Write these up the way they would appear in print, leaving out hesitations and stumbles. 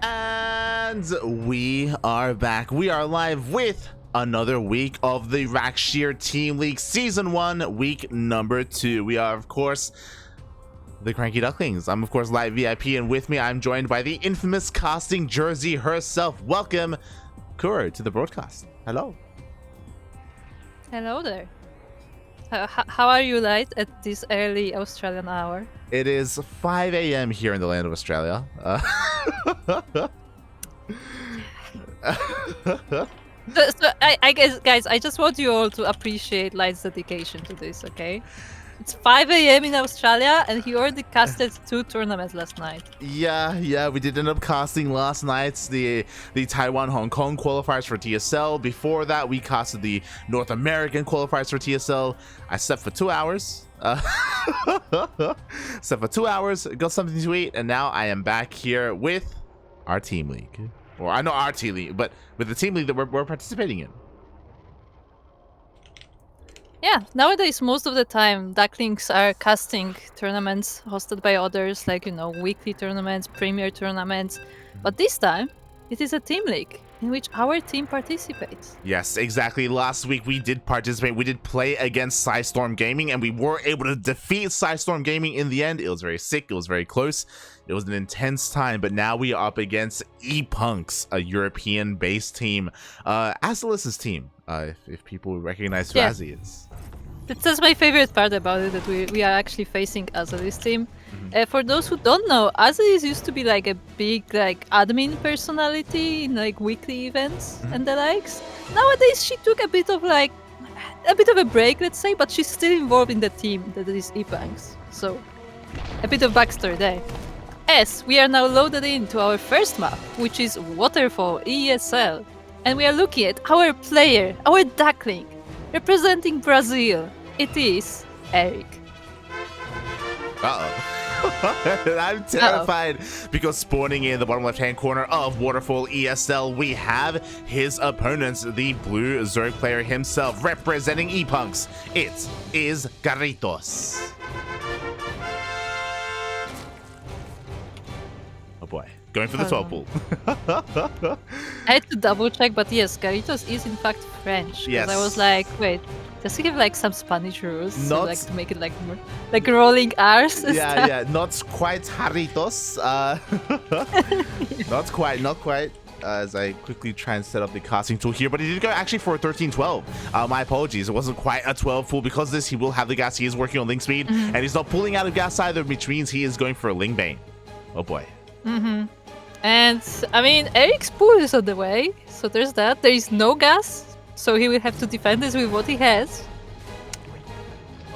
And we are back. We are live with another week of the Rak'Shir Team League Season 1, week number 2. We are, of course, the CranKy Ducklings. I'm, of course, Live VIP, and with me, I'm joined by the infamous casting Jersey herself. Welcome, Kuro, to the broadcast. Hello. Hello there. How are you, Light, at this early Australian hour? It is 5 a.m. here in the land of Australia. So I guess, guys, I just want you all to appreciate Light's dedication to this, okay? It's 5 a.m. in Australia, and he already casted 2 tournaments last night. Yeah, we did end up casting last night's the Taiwan-Hong Kong qualifiers for TSL. Before that, we casted the North American qualifiers for TSL. I slept for 2 hours. Slept for 2 hours, got something to eat, and now I am back here with our team league. Or I know our team league, but with the team league that we're participating in. Yeah, nowadays, most of the time, Ducklings are casting tournaments hosted by others, like, you know, weekly tournaments, premier tournaments. But this time, it is a team league in which our team participates. Yes, exactly. Last week we did participate. We did play against Storm Gaming, and we were able to defeat Storm Gaming in the end. It was very sick. It was very close. It was an intense time, but now we are up against ePunks, a European-based team. Azalus's team, if people recognize who Azzy is. That's my favorite part about it, that we are actually facing Azalus team. For those who don't know, Azalus used to be like a big admin personality in like weekly events and the likes. Nowadays she took a bit of a break, let's say, but she's still involved in the team that is ePunks. So a bit of backstory there. As we are now loaded into our first map, which is Waterfall ESL, and we are looking at our player, our Duckling, representing Brazil. It is Erik. I'm terrified because spawning in the bottom left-hand corner of Waterfall ESL, we have his opponents, the blue Zerg player himself, representing ePunks. It is Garitos. Oh boy, going for the 12 pool. I had to double check, but yes, Garitos is in fact French. Yes. I was like, wait, does he have like some Spanish rules? So, to make it like more like rolling R's and stuff? Yeah, not quite Garitos. Not quite. As I quickly try and set up the casting tool here, but he did go actually for a 13-12. My apologies, it wasn't quite a 12 pool. Because of this, he will have the gas. He is working on link speed, and he's not pulling out of gas either, which means he is going for a Ling Bane. Oh boy. And I mean, Erik's pool is on the way, so there's that. There is no gas, so he will have to defend this with what he has.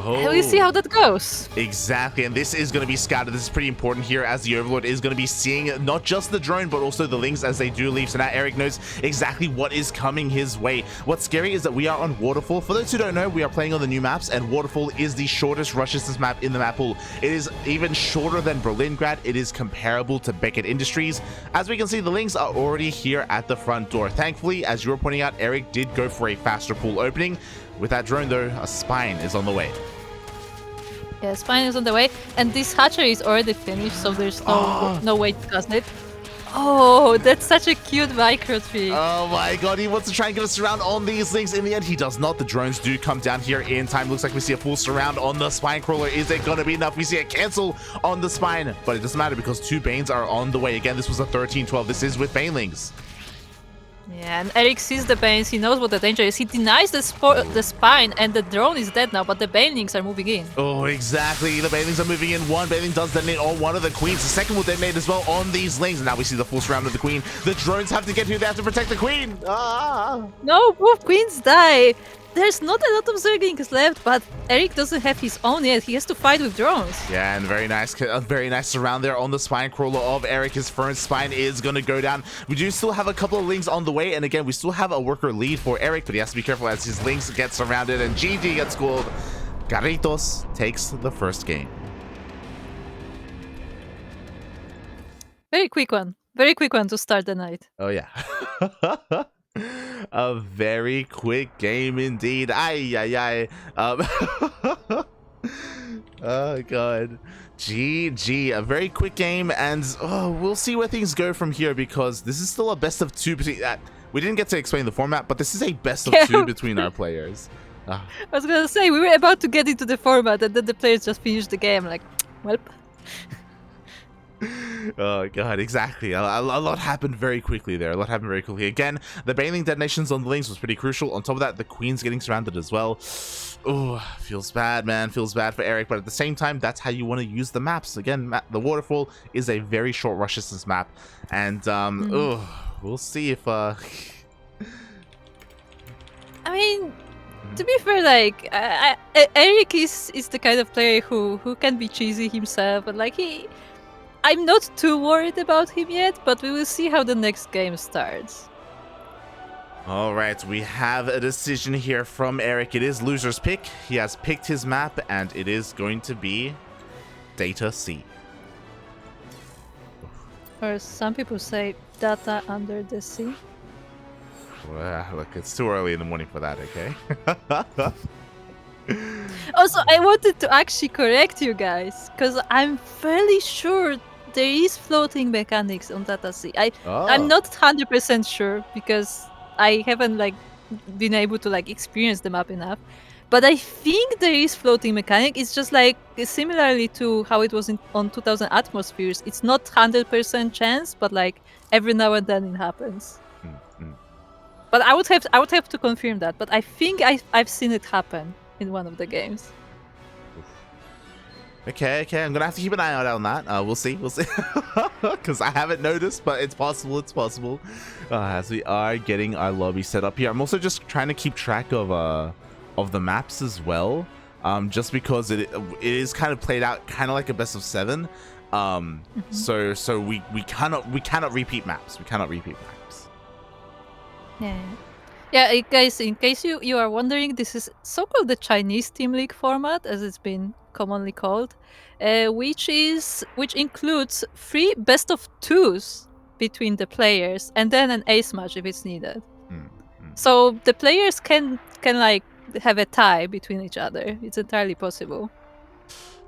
And we'll see how that goes. Exactly, and this is going to be scouted. This is pretty important here, as the Overlord is going to be seeing not just the drone, but also the links as they do leave. So now Erik knows exactly what is coming his way. What's scary is that we are on Waterfall. For those who don't know, we are playing on the new maps, and Waterfall is the shortest rush distance map in the map pool. It is even shorter than Berlingrad. It is comparable to Beckett Industries. As we can see, the links are already here at the front door. Thankfully, as you were pointing out, Erik did go for a faster pool opening. With that drone, though, a spine is on the way. Yeah, spine is on the way, and this hatchery is already finished, so there's no way to cast it. Oh, that's such a cute micro tree. Oh my god, he wants to try and get a surround on these links. In the end, he does not. The drones do come down here in time. Looks like we see a full surround on the spine crawler. Is it going to be enough? We see a cancel on the spine, but it doesn't matter because 2 Banes are on the way. Again, this was a 13-12. This is with Banelings. Yeah, and Erik sees the Banes, he knows what the danger is. He denies the spine, and the drone is dead now, but the Banelings are moving in. Oh, exactly. The Banelings are moving in. One Baneling does detonate on one of the queens. The second will detonate as well on these links. And now we see the full surround of the queen. The drones have to get here. They have to protect the queen. No, both queens die. There's not a lot of Zerglings left, but Erik doesn't have his own yet. He has to fight with drones. Yeah, and very nice surround there on the spine crawler of Erik. His first spine is going to go down. We do still have a couple of links on the way, and again, we still have a worker lead for Erik, but he has to be careful as his links get surrounded, and GG gets called. Garitos takes the first game. Very quick one. Very quick one to start the night. Oh, yeah. A very quick game indeed. Oh god. GG. A very quick game, and we'll see where things go from here, because this is still a best of two between we didn't get to explain the format, but this is a best of two between our players. I was gonna say, we were about to get into the format, and then the players just finished the game. Like, well. Oh god, exactly. A lot happened very quickly there. A lot happened very quickly. Again, the bailing detonations on the links was pretty crucial. On top of that, the queen's getting surrounded as well. Oh, feels bad, man. Feels bad for Erik, but at the same time, that's how you want to use the maps. Again, the waterfall is a very short rush distance map, and we'll see if I mean, to be fair, like Erik is the kind of player who can be cheesy himself, and like I'm not too worried about him yet, but we will see how the next game starts. All right, we have a decision here from Erik. It is loser's pick. He has picked his map, and it is going to be Data C. Or some people say Data Under the Sea. Well, look, it's too early in the morning for that, okay? Also, I wanted to actually correct you guys, because I'm fairly sure there is floating mechanics on Data C. I'm not 100% sure, because I haven't like been able to like experience the map enough. But I think there is floating mechanic. It's just like similarly to how it was on 2000 Atmospheres. It's not 100% chance, but like every now and then it happens. But I would have to confirm that. But I think I've seen it happen in one of the games. Okay, I'm gonna have to keep an eye out on that. We'll see, because I haven't noticed, but it's possible. As we are getting our lobby set up here, I'm also just trying to keep track of the maps as well, just because it is kind of played out kind of like a best of 7. So we cannot repeat maps. Yeah, guys, in case you are wondering, this is so-called the Chinese Team League format, as it's been commonly called, which includes 3 best of 2s between the players, and then an ace match if it's needed. So the players can like have a tie between each other. It's entirely possible.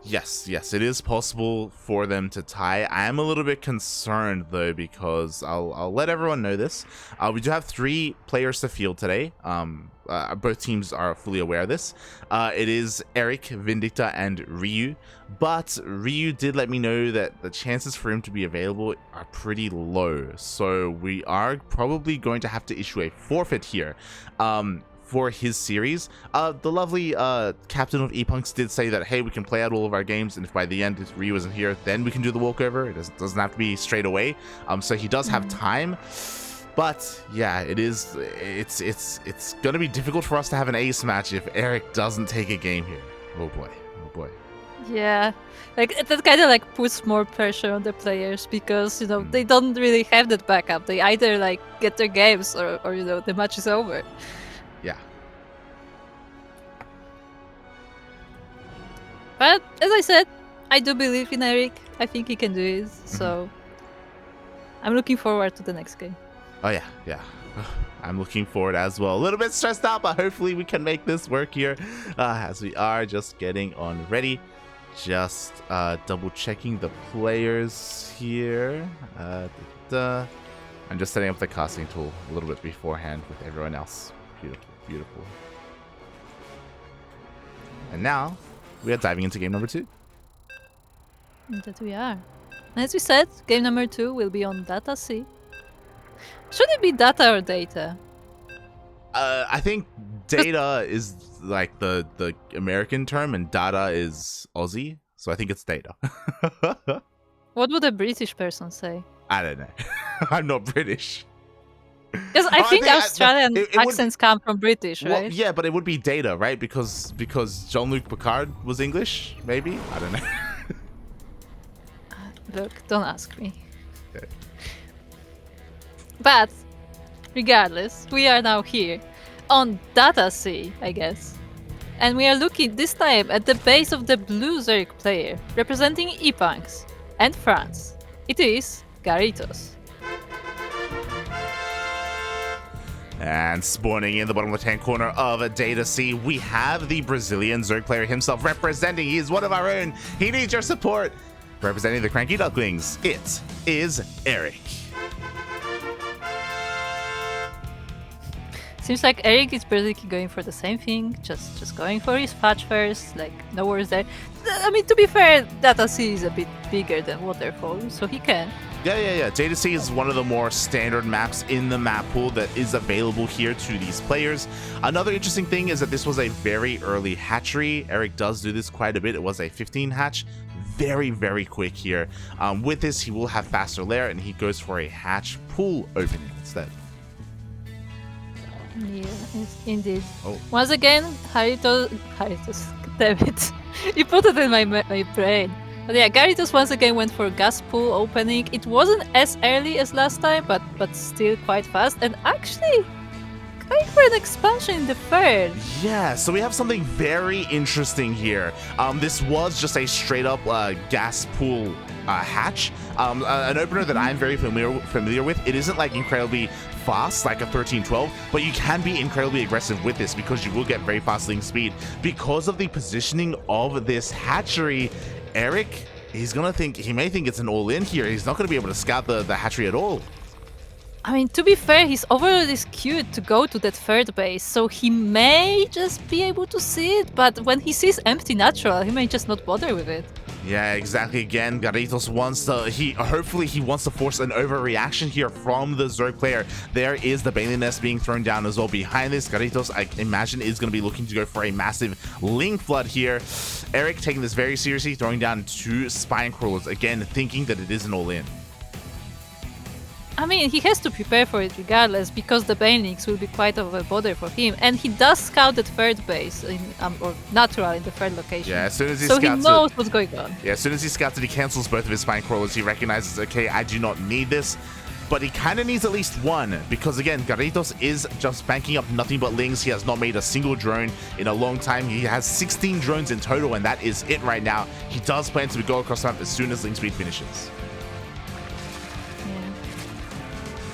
Yes, it is possible for them to tie. I am a little bit concerned though, because I'll let everyone know this. We do have 3 players to field today. Both teams are fully aware of this. It is Erik, Vindicta, and Ryu. But Ryu did let me know that the chances for him to be available are pretty low. So we are probably going to have to issue a forfeit here. For his series. The lovely captain of ePunks did say that, hey, we can play out all of our games, and if by the end if Ryu isn't here, then we can do the walkover. It doesn't have to be straight away. So he does have time. But yeah, it's gonna be difficult for us to have an ace match if Erik doesn't take a game here. Oh boy. Yeah, like that kind of like puts more pressure on the players, because they don't really have that backup. They either like get their games or the match is over. Yeah. But as I said, I do believe in Erik. I think he can do it. So I'm looking forward to the next game. Oh yeah. I'm looking forward as well. A little bit stressed out, but hopefully we can make this work here. As we are just getting on ready. Just double checking the players here. I'm just setting up the casting tool a little bit beforehand with everyone else. Beautiful. And now we are diving into game number 2. That we are. And as we said, game number 2 will be on Data C. Should it be Data or Data? I think Data is like the American term, and Data is Aussie. So I think it's Data. What would a British person say? I don't know. I'm not British. Because I think Australian accents come from British, right? Well, yeah, but it would be Data, right? Because Jean-Luc Picard was English, maybe? I don't know. Look, don't ask me. Okay. But regardless, we are now here on Data C, I guess. And we are looking this time at the base of the blue Zerg player, representing ePunks and France. It is Garitos. And spawning in the bottom left-hand corner of Data C, we have the Brazilian Zerg player himself representing. He is one of our own. He needs your support. Representing the CranKy Ducklings, it is Erik. Seems like Erik is basically going for the same thing, just going for his patch first, like no worries there. I mean, to be fair, Data C is a bit bigger than Waterfall, so he can. Yeah. Data C is one of the more standard maps in the map pool that is available here to these players. Another interesting thing is that this was a very early hatchery. Erik does do this quite a bit. It was a 15 hatch. Very quick here. With this, he will have faster lair, and he goes for a hatch pool opening instead. Yeah, indeed. Oh. Once again, Garitos, damn it. You put it in my brain. But yeah, Garitos once again went for gas pool opening. It wasn't as early as last time, but still quite fast. And actually, going for an expansion in the third. Yeah, so we have something very interesting here. This was just a straight up gas pool hatch. An opener that I'm very familiar with. It isn't like incredibly fast like a 13-12, but you can be incredibly aggressive with this because you will get very fast link speed. Because of the positioning of this hatchery, Erik, he may think it's an all-in here. He's not going to be able to scout the hatchery at all. I mean, to be fair, his overlord is queued to go to that third base, so he may just be able to see it, but when he sees empty natural, he may just not bother with it. Yeah, exactly. Again, Garitos wants to, hopefully he wants to force an overreaction here from the Zerg player. There is the Bailey Nest being thrown down as well behind this. Garitos, I imagine, is going to be looking to go for a massive Link Flood here. Erik taking this very seriously, throwing down 2 Spine Crawlers, again, thinking that it is an all-in. I mean, he has to prepare for it regardless, because the Banelings will be quite of a bother for him. And he does scout the third base, or natural in the third location. Yeah, as soon as he so scouts he knows what's going on. Yeah, as soon as he scouts it, he cancels both of his Spine Crawlers. He recognizes, okay, I do not need this. But he kind of needs at least one, because again, Garitos is just banking up nothing but lings. He has not made a single drone in a long time. He has 16 drones in total, and that is it right now. He does plan to go across the map as soon as link speed finishes.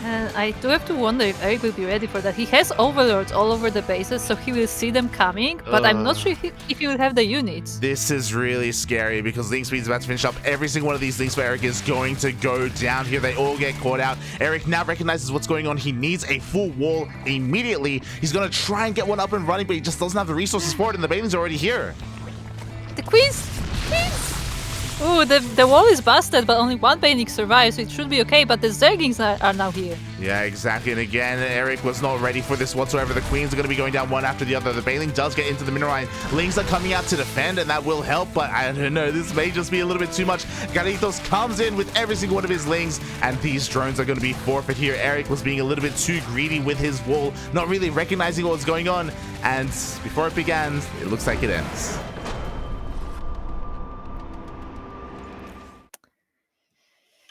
And I do have to wonder if Erik will be ready for that. He has overlords all over the bases, so he will see them coming, but I'm not sure if he will have the units. This is really scary because link speed is about to finish up. Every single one of these links for Erik is going to go down here. They all get caught out. Erik now recognizes what's going on. He needs a full wall immediately. He's going to try and get one up and running, but he just doesn't have the resources for it, and the Bailings are already here. The Queens! Ooh, the wall is busted, but only one Baneling survives, so it should be okay, but the Zerglings are now here. Yeah, exactly, and again, Erik was not ready for this whatsoever. The Queens are going to be going down one after the other. The Baneling does get into the mineral line. Lings are coming out to defend, and that will help, but I don't know, this may just be a little bit too much. Garitos comes in with every single one of his Lings, and these drones are going to be forfeit here. Erik was being a little bit too greedy with his wall, not really recognizing what was going on, and before it began, it looks like it ends.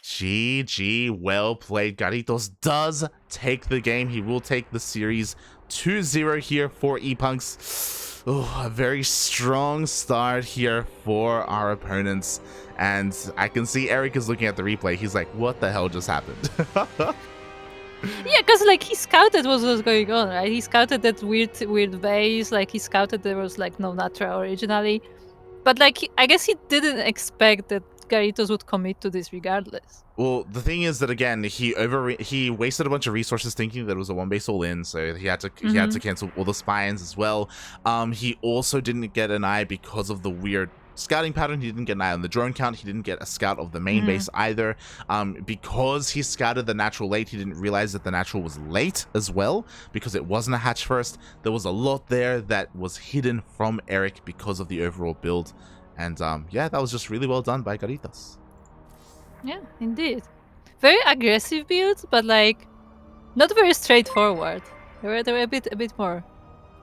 GG, well played. Garitos does take the game. He will take the series 2-0 here for ePunks. Oh, a very strong start here for our opponents. And I can see Erik is looking at the replay. He's like, what the hell just happened? Yeah, because like he scouted what was going on, right? He scouted that weird base. Like he scouted there was like no natural originally. But like, I guess he didn't expect that Garitos would commit to this regardless. Well, the thing is that again, he wasted a bunch of resources thinking that it was a one base all in, so he had to cancel all the spines as well. He also didn't get an eye because of the weird scouting pattern. He didn't get an eye on the drone count. He didn't get a scout of the main base either. Because he scouted the natural late, he didn't realize that the natural was late as well, because it wasn't a hatch first. There was a lot there that was hidden from Erik because of the overall build. And yeah, that was just really well done by Garitos. Yeah, indeed. Very aggressive build, but like not very straightforward. They were a bit more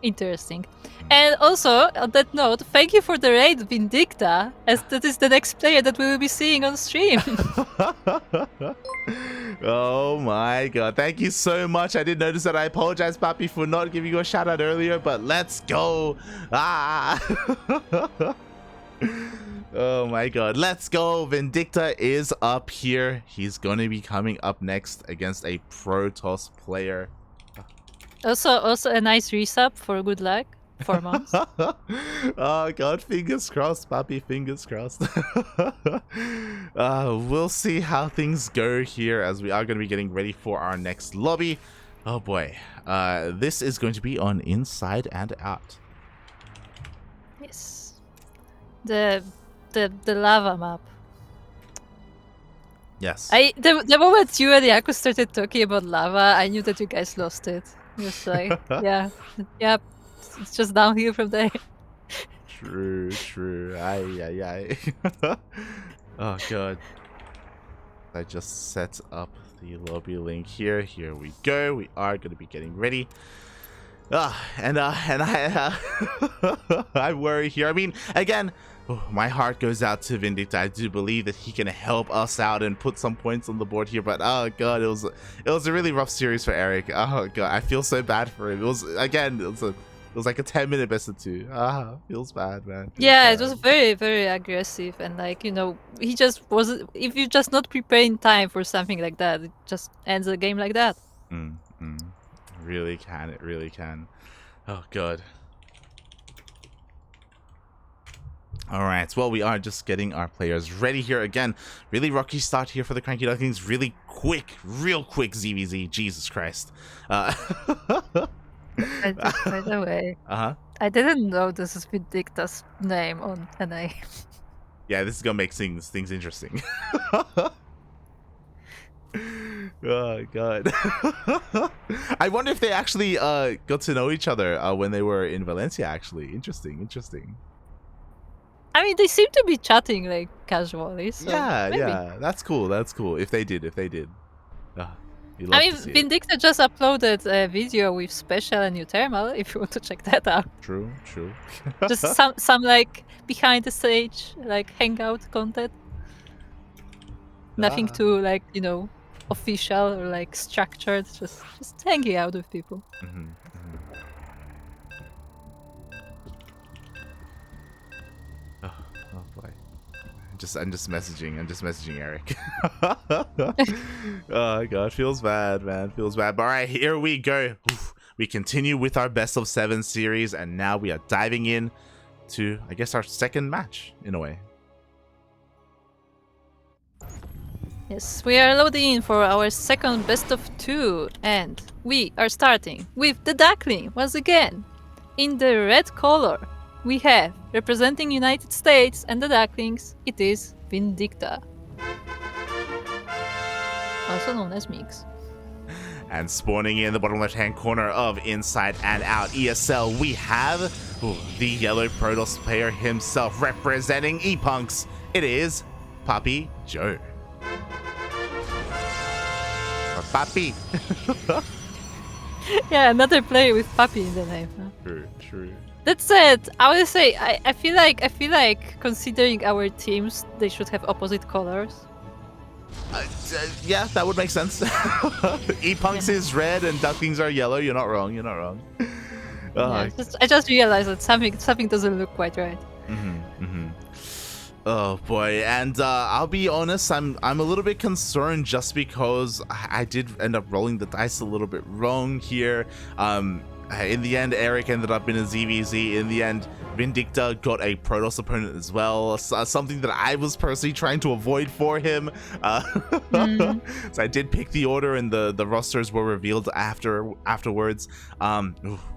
interesting. And also, on that note, thank you for the raid, Vindicta, as that is the next player that we will be seeing on stream. Oh my god, thank you so much. I did notice that. I apologize, Papi, for not giving you a shout out earlier, but let's go. Oh my god, let's go. Vindicta is up here. He's going to be coming up next against a Protoss player. Also a nice resub for good luck. 4 months. Oh god, fingers crossed, Papi, fingers crossed. We'll see how things go here as we are going to be getting ready for our next lobby. Oh boy, this is going to be on Inside and Out. Yes. The lava map. Yes. The moment you and Yaku started talking about lava, I knew that you guys lost it. Just like, yeah, it's just downhill from there. True. Ay. Oh god. I just set up the lobby link here. Here we go. We are going to be getting ready. And I I worry here. I mean, again, my heart goes out to Vindicta. I do believe that he can help us out and put some points on the board here. But oh god, it was a really rough series for Erik. Oh god, I feel so bad for him. It was like a 10-minute best of 2. Feels bad, man. It was very, very aggressive, and like, you know, he just wasn't. If you just not prepare in time for something like that, it just ends the game like that. Really can. It really can. Oh god. Alright, well, we are just getting our players ready here again. Really rocky start here for the CranKy Ducklings. Real quick ZVZ. Jesus Christ. By the way, Uh-huh. I didn't know this is Vindicta's name on NA. Yeah, this is gonna make things interesting. Oh god. I wonder if they actually got to know each other when they were in Valencia. Actually, interesting. I mean, they seem to be chatting like casually. So Yeah, maybe. that's cool. If they did. You love I mean, to see it. Vindicta just uploaded a video with special and new thermal. If you want to check that out, True. just some like behind the stage like hangout content. Nothing too like, you know, official or like structured. Just hanging out with people. Oh boy. I'm just messaging Erik. Oh god, feels bad, man. Feels bad. But alright, here we go. Oof. We continue with our best of 7 series, and now we are diving in to, I guess, our second match in a way. Yes, we are loading in for our second best of 2, and we are starting with the Duckling once again. In the red color, we have, representing United States and the Ducklings, it is Vindicta, also known as Mix. And spawning in the bottom left-hand corner of Inside and Out ESL, we have the yellow Protoss player himself, representing ePunks. It is PapiJoe. Or Papi. Yeah, another player with Papi in the name. Huh? True. That said, I would say I feel like considering our teams, they should have opposite colors. Yeah, that would make sense. ePunks is red and Ducklings are yellow. You're not wrong. Yeah, I just realized that something doesn't look quite right. Oh boy, and I'll be honest, I'm a little bit concerned just because I did end up rolling the dice a little bit wrong here. In the end, Erik ended up in a ZVZ. In the end, Vindicta got a Protoss opponent as well, something that I was personally trying to avoid for him. So I did pick the order, and the rosters were revealed afterwards.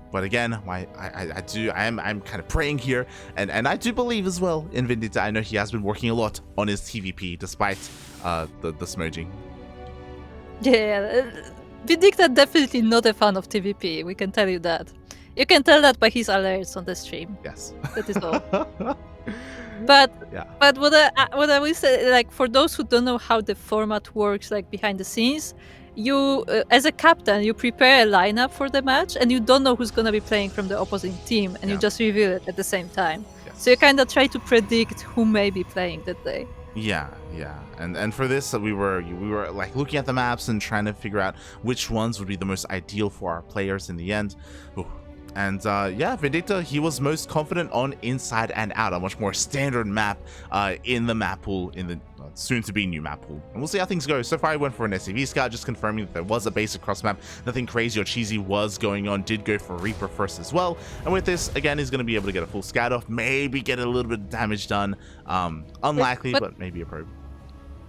But again, I'm kind of praying here, and I do believe as well in Vindicta. I know he has been working a lot on his TVP despite the smudging. Yeah, Vindicta definitely not a fan of TVP. We can tell you that. You can tell that by his alerts on the stream. Yes, that is all. But yeah. But what I will say, like, for those who don't know how the format works, like behind the scenes, you as a captain, you prepare a lineup for the match, and you don't know who's gonna be playing from the opposing team, and you just reveal it at the same time. Yes. So you kind of try to predict who may be playing that day. Yeah. And for this, we were like looking at the maps and trying to figure out which ones would be the most ideal for our players in the end. Ooh. And yeah, Vindicta, he was most confident on inside and out, a much more standard map in the map pool, in the soon-to-be new map pool. And we'll see how things go. So far, I went for an SCV scout, just confirming that there was a basic cross map. Nothing crazy or cheesy was going on. Did go for Reaper first as well. And with this, again, he's going to be able to get a full scout off, maybe get a little bit of damage done. Unlikely, but maybe a probe.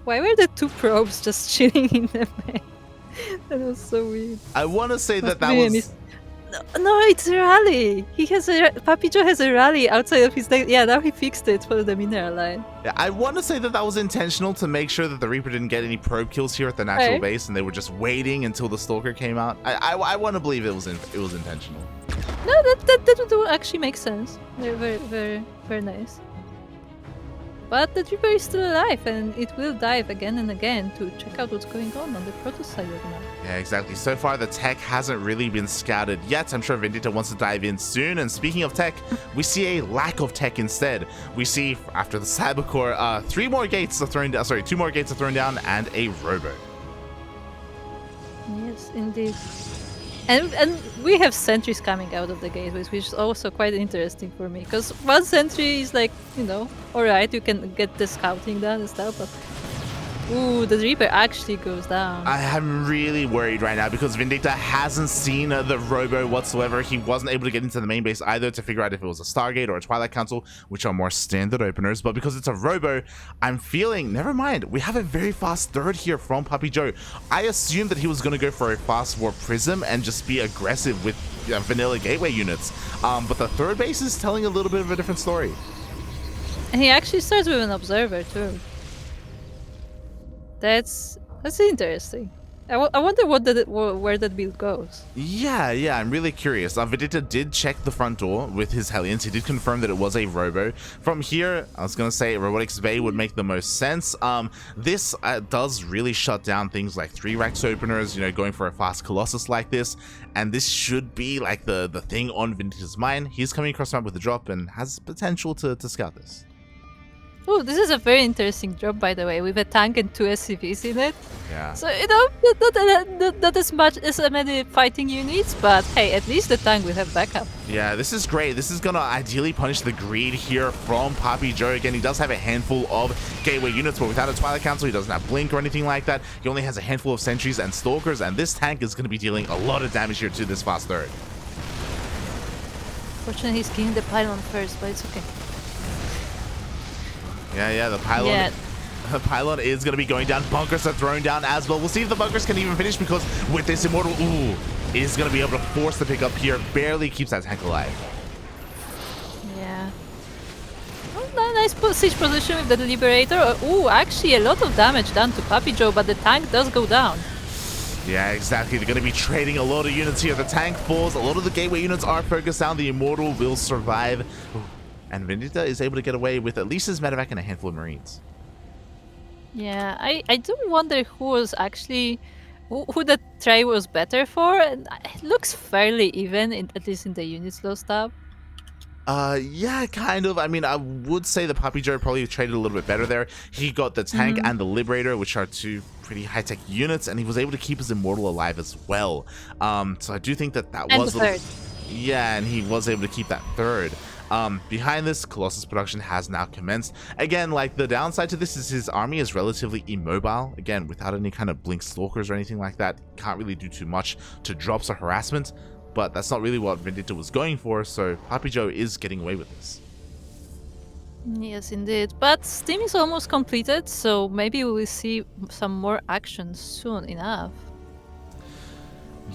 Why were the 2 probes just chilling in the main? That was so weird. I want to say that was... No, it's a rally. PapiJoe has a rally outside of his deck. Yeah, now he fixed it for the mineral line. Yeah, I want to say that that was intentional to make sure that the Reaper didn't get any probe kills here at the natural base, and they were just waiting until the Stalker came out. I want to believe it was intentional. No, that would actually make sense. They're very nice. But the Reaper is still alive, and it will dive again and again to check out what's going on the Proto side of the map. Yeah, exactly. So far, the tech hasn't really been scouted yet. I'm sure Vindicta wants to dive in soon. And speaking of tech, we see a lack of tech instead. We see, after the Cybercore, 2 more gates are thrown down, and a Robo. Yes, indeed. And we have sentries coming out of the gateways, which is also quite interesting for me. Because one sentry is like, alright, you can get the scouting done and stuff, but ooh, the Reaper actually goes down. I am really worried right now because Vindicta hasn't seen the Robo whatsoever. He wasn't able to get into the main base either to figure out if it was a Stargate or a Twilight Council, which are more standard openers. But because it's a Robo, I'm feeling, never mind, we have a very fast third here from PapiJoe. I assumed that he was going to go for a fast Warp Prism and just be aggressive with vanilla gateway units. But the third base is telling a little bit of a different story. And he actually starts with an Observer too. That's interesting. I wonder where that build goes. Yeah, I'm really curious. Vindicta did check the front door with his Hellions. He did confirm that it was a Robo. From here, I was going to say Robotics Bay would make the most sense. This does really shut down things like 3 Rex openers, going for a fast Colossus like this. And this should be like the thing on Vindicta's mind. He's coming across the map with a drop and has potential to scout this. Oh, this is a very interesting drop, by the way, with a tank and 2 SCVs in it. Yeah. So, not as much as many fighting units, but hey, at least the tank will have backup. Yeah, this is great. This is going to ideally punish the greed here from PapiJoe. Again, he does have a handful of gateway units, but without a Twilight Council, he doesn't have Blink or anything like that. He only has a handful of sentries and stalkers, and this tank is going to be dealing a lot of damage here to this fast third. Fortunately, he's killing the pylon first, but it's okay. Yeah, the pylon. Yeah. The pylon is going to be going down. Bunkers are thrown down as well. We'll see if the bunkers can even finish because with this Immortal, is going to be able to force the pickup here. Barely keeps that tank alive. Yeah. Oh, nice siege position with the Liberator. Ooh, actually a lot of damage done to PapiJoe, but the tank does go down. Yeah, exactly. They're going to be trading a lot of units here. The tank falls. A lot of the gateway units are focused down. The Immortal will survive. And Vindicta is able to get away with at least his medevac and a handful of Marines. Yeah, I do wonder who was actually... Who the tray was better for. And it looks fairly even, at least in the units lost up. Yeah, kind of. I mean, I would say the PapiJoe probably traded a little bit better there. He got the tank and the Liberator, which are 2 pretty high-tech units, and he was able to keep his Immortal alive as well. So I do think that and was... the third. Yeah, and he was able to keep that third. Behind this, Colossus production has now commenced. Again, like, the downside to this is his army is relatively immobile. Again, without any kind of Blink Stalkers or anything like that, can't really do too much to drops or harassment. But that's not really what Vindicta was going for, so PapiJoe is getting away with this. Yes, indeed. But Steam is almost completed, so maybe we will see some more action soon enough.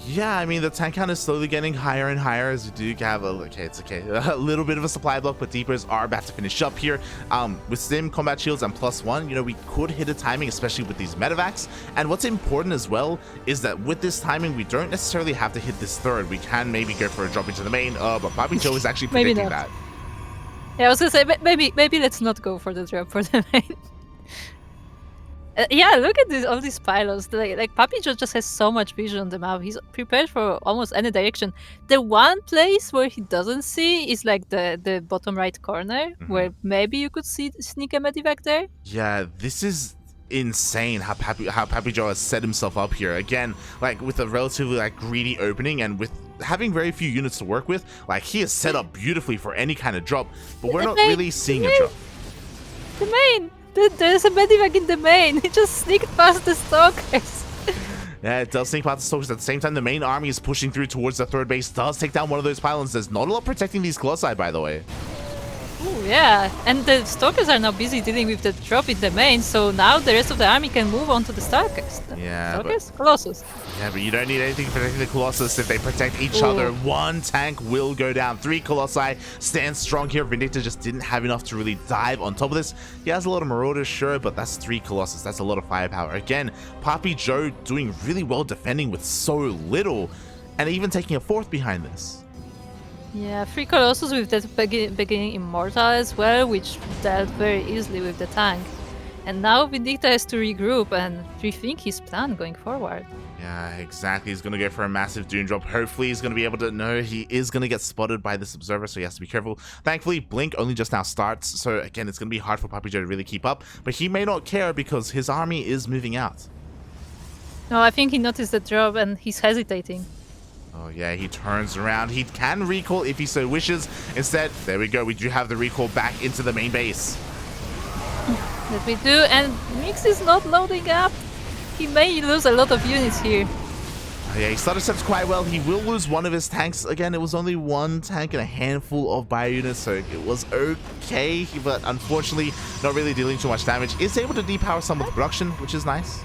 Yeah, I mean, the tank count is slowly getting higher and higher as we do have a little bit of a supply block, but Deepers are about to finish up here. With Stim, Combat Shields, and +1, we could hit a timing, especially with these medevacs. And what's important as well is that with this timing, we don't necessarily have to hit this third. We can maybe go for a drop into the main, but PapiJoe is actually predicting that. Yeah, I was gonna say, maybe let's not go for the drop for the main. Yeah, look at all these pylons. Like PapiJoe just has so much vision on the map. He's prepared for almost any direction. The one place where he doesn't see is like the bottom right corner, where maybe you could sneak a medevac there. Yeah, this is insane how PapiJoe has set himself up here. Again, like with a relatively like greedy opening and with having very few units to work with, like he is set up beautifully for any kind of drop, but we're not really seeing a drop. The main! There's a medivac in the main! He just sneaked past the stalkers! Yeah, it does sneak past the stalkers. At the same time, the main army is pushing through towards the third base, does take down one of those pylons. There's not a lot protecting these Colossi, by the way. Ooh, yeah, and the stalkers are now busy dealing with the drop in the main, so now the rest of the army can move on to the stalkers. Yeah, Stalkers? Colossus. Yeah, but you don't need anything protecting the Colossus if they protect each other. One tank will go down. 3 Colossi stand strong here. Vindicta just didn't have enough to really dive on top of this. He has a lot of Marauders, sure, but that's 3 Colossus. That's a lot of firepower. Again, PapiJoe doing really well defending with so little, and even taking a 4th behind this. Yeah, 3 Colossus with that beginning Immortal as well, which dealt very easily with the tank. And now Vindicta has to regroup and rethink his plan going forward. Yeah, exactly. He's going to go for a massive Dune drop. Hopefully he's going to be able to know he is going to get spotted by this Observer, so he has to be careful. Thankfully, Blink only just now starts, so again, it's going to be hard for PapiJoe to really keep up, but he may not care because his army is moving out. No, I think he noticed the drop and he's hesitating. Oh yeah, he turns around. He can recall if he so wishes. Instead, there we go. We do have the recall back into the main base. That we do, and Mix is not loading up. He may lose a lot of units here. Oh, yeah, he started steps quite well. He will lose one of his tanks. Again, it was only 1 tank and a handful of bio units, so it was okay, but unfortunately, not really dealing too much damage. Is able to depower some with production, which is nice.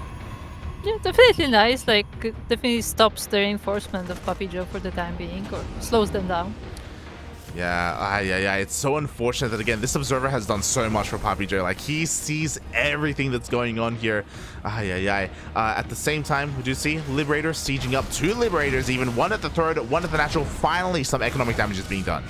Yeah, definitely nice. Like, definitely stops the reinforcement of PapiJoe for the time being, or slows them down. Yeah, it's so unfortunate that, again, this Observer has done so much for PapiJoe. Like, he sees everything that's going on here. At the same time, we do see Liberators sieging up 2 Liberators, even 1 at the third, 1 at the natural. Finally, some economic damage is being done.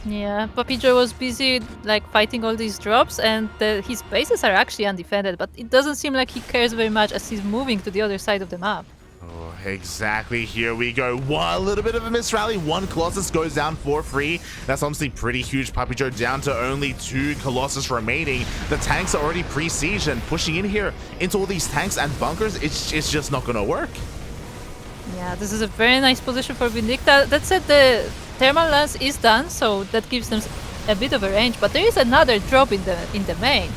Yeah, PapiJoe was busy like fighting all these drops, and his bases are actually undefended, but it doesn't seem like he cares very much as he's moving to the other side of the map. Oh, exactly. Here we go. One little bit of a miss rally. 1 Colossus goes down for free. That's honestly pretty huge. PapiJoe down to only 2 Colossus remaining. The tanks are already pre-sieged, and pushing in here into all these tanks and bunkers, it's just not going to work. Yeah, this is a very nice position for Vindicta. That said, the thermal lance is done, so that gives them a bit of a range, but there is another drop in the main.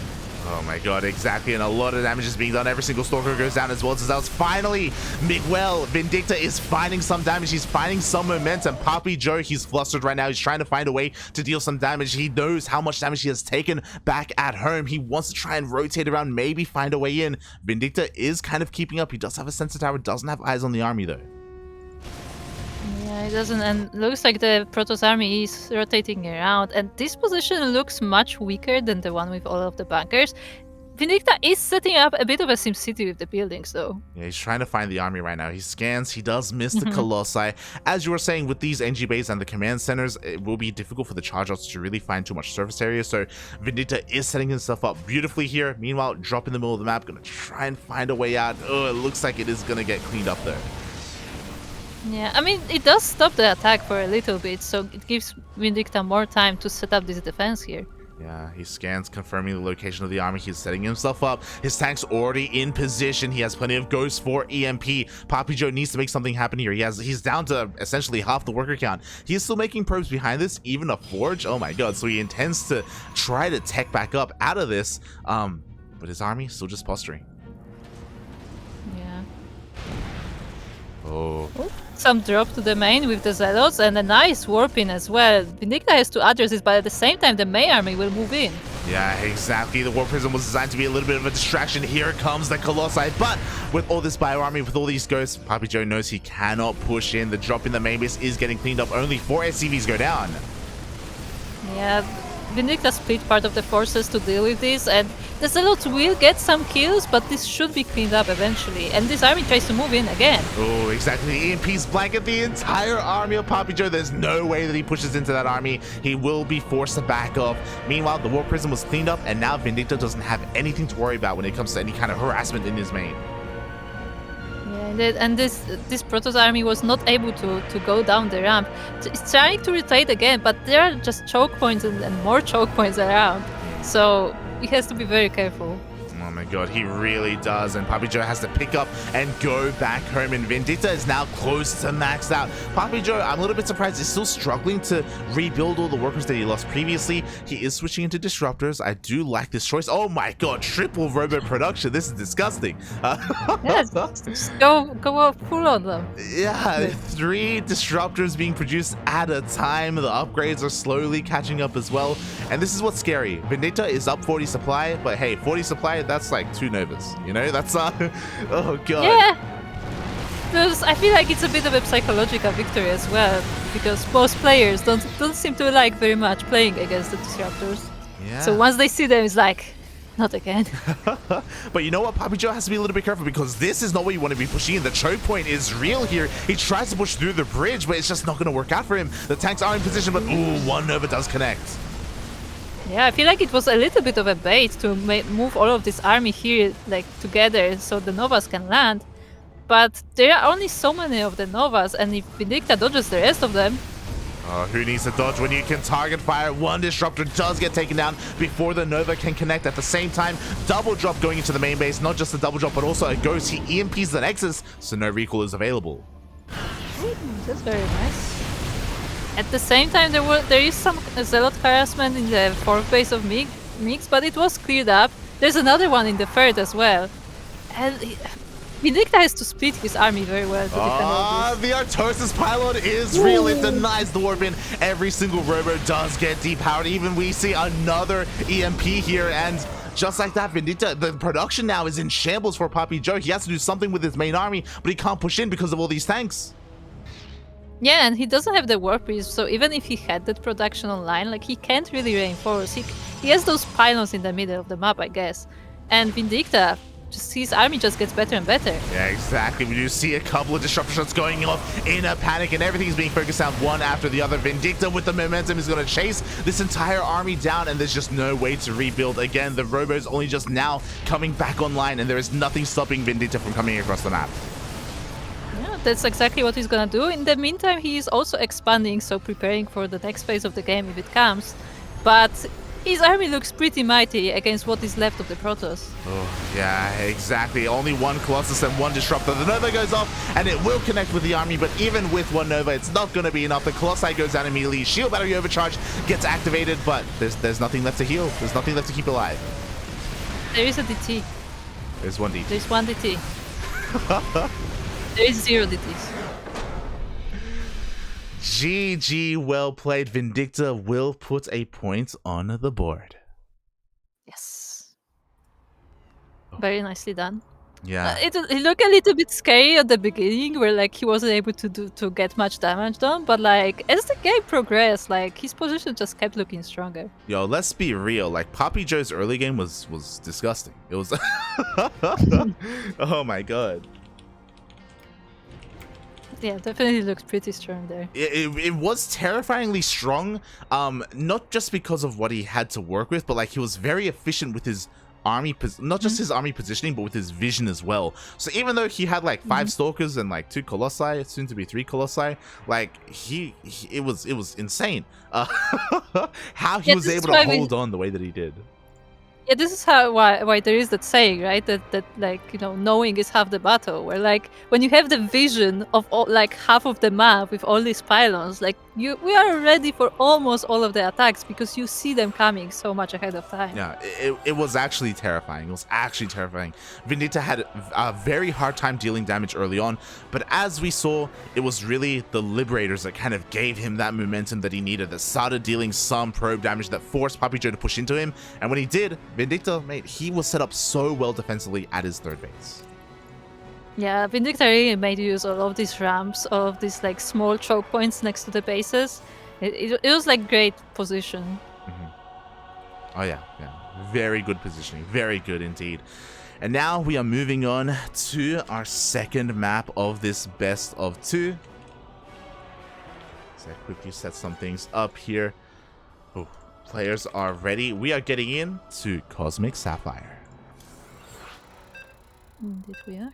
Oh my god, exactly, and a lot of damage is being done. Every single Stalker goes down as well as else. Finally, Miguel, Vindicta is finding some damage. He's finding some momentum. PapiJoe, he's flustered right now. He's trying to find a way to deal some damage. He knows how much damage he has taken back at home. He wants to try and rotate around, maybe find a way in. Vindicta is kind of keeping up. He does have a sensor tower, doesn't have eyes on the army though. Yeah, it doesn't, and looks like the Protoss army is rotating around, and this position looks much weaker than the one with all of the bunkers. Vindicta is setting up a bit of a SimCity with the buildings, though. Yeah, he's trying to find the army right now. He scans, he does miss the Colossi. As you were saying, with these NG bays and the command centers, it will be difficult for the charge outs to really find too much surface area, so Vindicta is setting himself up beautifully here. Meanwhile, drop in the middle of the map, gonna try and find a way out. Oh, it looks like it is gonna get cleaned up though. Yeah, I mean, it does stop the attack for a little bit, so it gives Vindicta more time to set up this defense here. Yeah, he scans, confirming the location of the army. He's setting himself up. His tank's already in position. He has plenty of ghosts for EMP. PapiJoe needs to make something happen here. He's down to essentially half the worker count. He is still making probes behind this, even a forge. Oh my god, so he intends to try to tech back up out of this, but his army still just posturing. Yeah. Oh. Some drop to the main with the Zealots and a nice warping as well. Vindicta has to address this, but at the same time the main army will move in. Yeah, exactly. The War Prism was designed to be a little bit of a distraction. Here comes the Colossi, but with all this bio army, with all these ghosts, PapiJoe knows he cannot push in. The drop in the main base is getting cleaned up. Only 4 SCVs go down. Yeah, Vindicta split part of the forces to deal with this, and the Zealots will get some kills, but this should be cleaned up eventually. And this army tries to move in again. Oh, exactly. The EMPs blanket the entire army of PapiJoe. There's no way that he pushes into that army. He will be forced to back off. Meanwhile, the War Prism was cleaned up, and now Vindicta doesn't have anything to worry about when it comes to any kind of harassment in his main. Yeah, and this Protoss army was not able to go down the ramp. It's trying to retreat again, but there are just choke points and more choke points around. So he has to be very careful. Oh my god, he really does. And PapiJoe has to pick up and go back home. And Vindicta is now close to maxed out. PapiJoe, I'm a little bit surprised, he's still struggling to rebuild all the workers that he lost previously. He is switching into disruptors. I do like this choice. Oh my god, triple robo production. This is disgusting. Yes, just go full on them. Yeah, 3 disruptors being produced at a time. The upgrades are slowly catching up as well. And this is what's scary. Vindicta is up 40 supply, but hey, 40 supply, that's like 2 Novas. You know, that's oh god. Yeah. I feel like it's a bit of a psychological victory as well, because most players don't seem to like very much playing against the disruptors. Yeah. So once they see them, it's like, not again. But you know what? PapiJoe has to be a little bit careful, because this is not what you want to be pushing in. The choke point is real here. He tries to push through the bridge, but it's just not going to work out for him. The tanks are in position, but ooh, 1 Nova does connect. Yeah, I feel like it was a little bit of a bait to move all of this army here like together so the Novas can land. But there are only so many of the Novas, and if Vindicta dodges the rest of them... Who needs to dodge when you can target fire? 1 disruptor does get taken down before the Nova can connect. At the same time, double drop going into the main base. Not just a double drop, but also a ghost. He EMPs the Nexus, so no recall is available. That's very nice. At the same time, there is some Zealot harassment in the 4th base of Mix, but it was cleared up. There's another one in the 3rd as well. And Vindicta has to split his army very well to defend all this. The Artosis pylon is real. It denies the warp in. Every single robo does get depowered. Even we see another EMP here, and just like that, Vindicta, the production now is in shambles for PapiJoe. He has to do something with his main army, but he can't push in because of all these tanks. Yeah, and he doesn't have the warp breeze, so even if he had that production online, like, he can't really reinforce. He has those pylons in the middle of the map, I guess. And Vindicta, just his army just gets better and better. Yeah, exactly. We do see a couple of disruptor shots going off in a panic, and everything's being focused on one after the other. Vindicta with the momentum is going to chase this entire army down, and there's just no way to rebuild. Again, the robo's only just now coming back online, and there is nothing stopping Vindicta from coming across the map. Yeah, that's exactly what he's gonna do. In the meantime, he is also expanding, so preparing for the next phase of the game if it comes. But his army looks pretty mighty against what is left of the Protoss. Oh, yeah, exactly. Only 1 Colossus and 1 Disruptor. The Nova goes off, and it will connect with the army, but even with 1 Nova, it's not going to be enough. The Colossi goes down immediately. Shield Battery Overcharge gets activated, but there's nothing left to heal. There's nothing left to keep alive. There is a DT. There's 1 DT. There's 1 DT. There is 0 DTs. GG, well played. Vindicta will put a point on the board. Yes. Very nicely done. Yeah. It looked a little bit scary at the beginning, where like he wasn't able to get much damage done, but like as the game progressed, like his position just kept looking stronger. Yo, let's be real. Like PapiJoe's early game was disgusting. It was. Oh my god. Yeah, definitely looks pretty strong there. It was terrifyingly strong, not just because of what he had to work with, but like he was very efficient with his army, not just his army positioning, but with his vision as well. So even though he had like 5 Stalkers and like 2 Colossi, soon to be 3 Colossi, like it was insane how he was able to hold on the way that he did. Yeah, this is why there is that saying, right? That like, you know, knowing is half the battle. Where like when you have the vision of all, like half of the map with all these pylons, like we are ready for almost all of the attacks because you see them coming so much ahead of time. Yeah, it was actually terrifying. It was actually terrifying. Vindicta had a very hard time dealing damage early on, but as we saw, it was really the Liberators that kind of gave him that momentum that he needed, that started dealing some probe damage that forced PapiJoe to push into him, and when he did, Vindicta, mate, he was set up so well defensively at his 3rd base. Yeah, Vindicta really made use of all of these ramps, all of these like small choke points next to the bases. It was like great position. Oh yeah, very good positioning, very good indeed. And now we are moving on to our 2nd map of this best of 2. So I quickly set some things up here. Oh. Players are ready. We are getting in to Cosmic Sapphire. Indeed we are.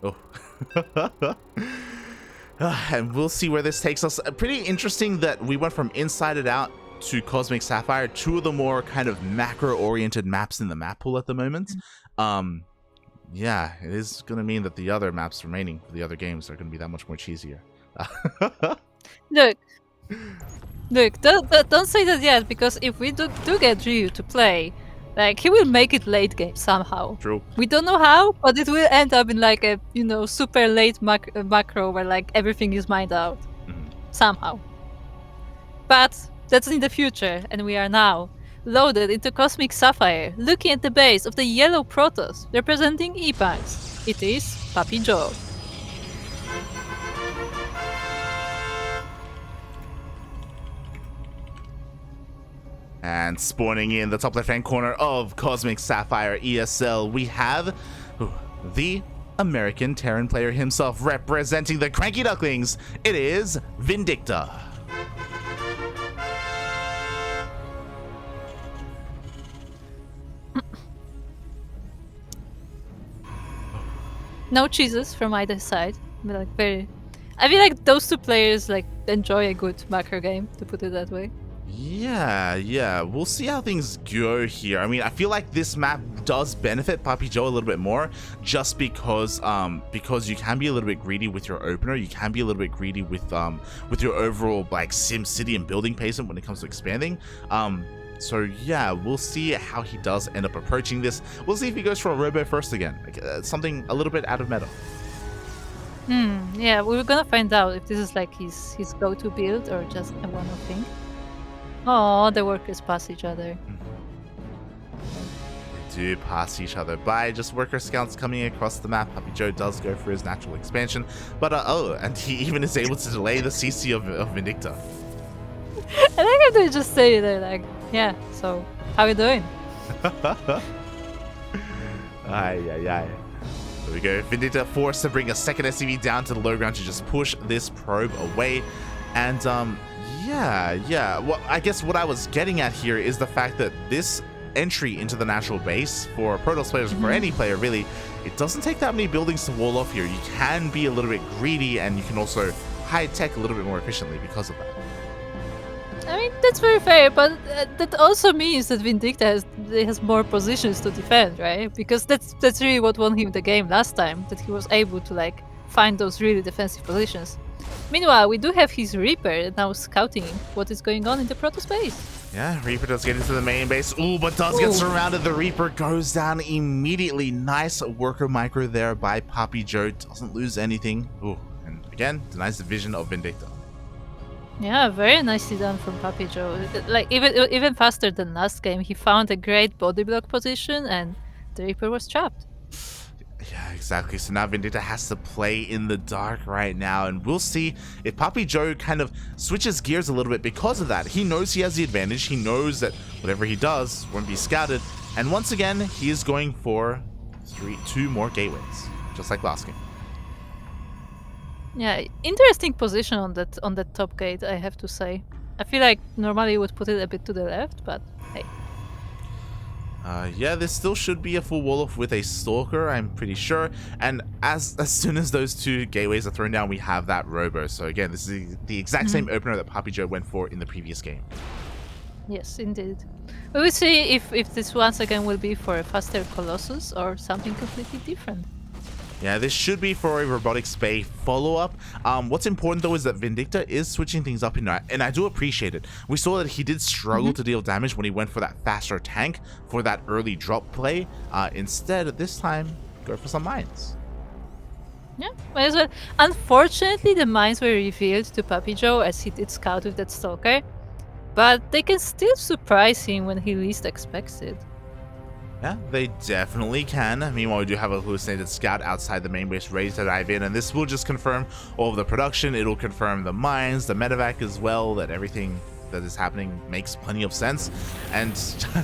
Oh. And we'll see where this takes us. Pretty interesting that we went from Inside It Out to Cosmic Sapphire, two of the more kind of macro-oriented maps in the map pool at the moment. Yeah, it is going to mean that the other maps remaining for the other games are going to be that much more cheesier. Look, don't say that yet, because if we do get Ryu to play, like, he will make it late game somehow. True. We don't know how, but it will end up in like a, you know, super late macro where like everything is mined out. Somehow. But that's in the future, and we are now loaded into Cosmic Sapphire, looking at the base of the yellow Protoss, representing ePunks. It is PapiJoe. And spawning in the top left-hand corner of Cosmic Sapphire ESL, we have the American Terran player himself representing the CranKy Ducklings. It is Vindicta. No cheeses from either side, but like very. I feel like those two players like enjoy a good macro game, to put it that way. Yeah, we'll see how things go here. I mean, I feel like this map does benefit PapiJoe a little bit more, just because you can be a little bit greedy with your opener. You can be a little bit greedy with your overall like sim city and building pacing when it comes to expanding. So yeah, we'll see how he does end up approaching this. We'll see if he goes for a robo first again, like, something a little bit out of meta. Yeah, we're gonna find out if this is like his go-to build or just a one-off thing. Oh, the workers pass each other. They do pass each other by. Just worker scouts coming across the map. PapiJoe does go for his natural expansion, but and he even is able to delay the CC of Vindicta. I like how they just say they're like, yeah. So how you doing? Aye. There we go. Vindicta forced to bring a second SCV down to the low ground to just push this probe away, and yeah. Well, I guess what I was getting at here is the fact that this entry into the natural base for Protoss players, for any player really, it doesn't take that many buildings to wall off here. You can be a little bit greedy, and you can also high tech a little bit more efficiently because of that. I mean, that's very fair, but that also means that Vindicta has more positions to defend, right? Because that's really what won him the game last time, that he was able to like find those really defensive positions. Meanwhile, we do have his Reaper now scouting what is going on in the Protoss base. Yeah, Reaper does get into the main base. Ooh, but does get surrounded. The Reaper goes down immediately. Nice worker micro there by PapiJoe. Doesn't lose anything. Ooh, and again, denies the vision of Vindicta. Yeah, very nicely done from PapiJoe. Like even faster than last game, he found a great body block position, and the Reaper was trapped. Yeah, exactly. So now Vindicta has to play in the dark right now, and we'll see if PapiJoe kind of switches gears a little bit because of that. He knows he has the advantage. He knows that whatever he does won't be scouted, and once again, he is going for two more gateways, just like last game. Yeah, interesting position on that top gate, I have to say. I feel like normally you would put it a bit to the left, but hey. Yeah, this still should be a full wall off with a Stalker, I'm pretty sure. And as soon as those two gateways are thrown down, we have that Robo. So again, this is the exact same opener that PapiJoe went for in the previous game. Yes, indeed. We will see if this once again will be for a faster Colossus or something completely different. Yeah, this should be for a Robotics Bay follow-up. What's important, though, is that Vindicta is switching things up, and I do appreciate it. We saw that he did struggle to deal damage when he went for that faster tank for that early drop play. Instead, this time, go for some mines. Yeah, might as well. Unfortunately, the mines were revealed to PapiJoe as he did scout with that Stalker, but they can still surprise him when he least expects it. Yeah, they definitely can. Meanwhile, we do have a hallucinated scout outside the main base ready to dive in, and this will just confirm all of the production. It'll confirm the mines, the medevac as well, that everything that is happening makes plenty of sense. And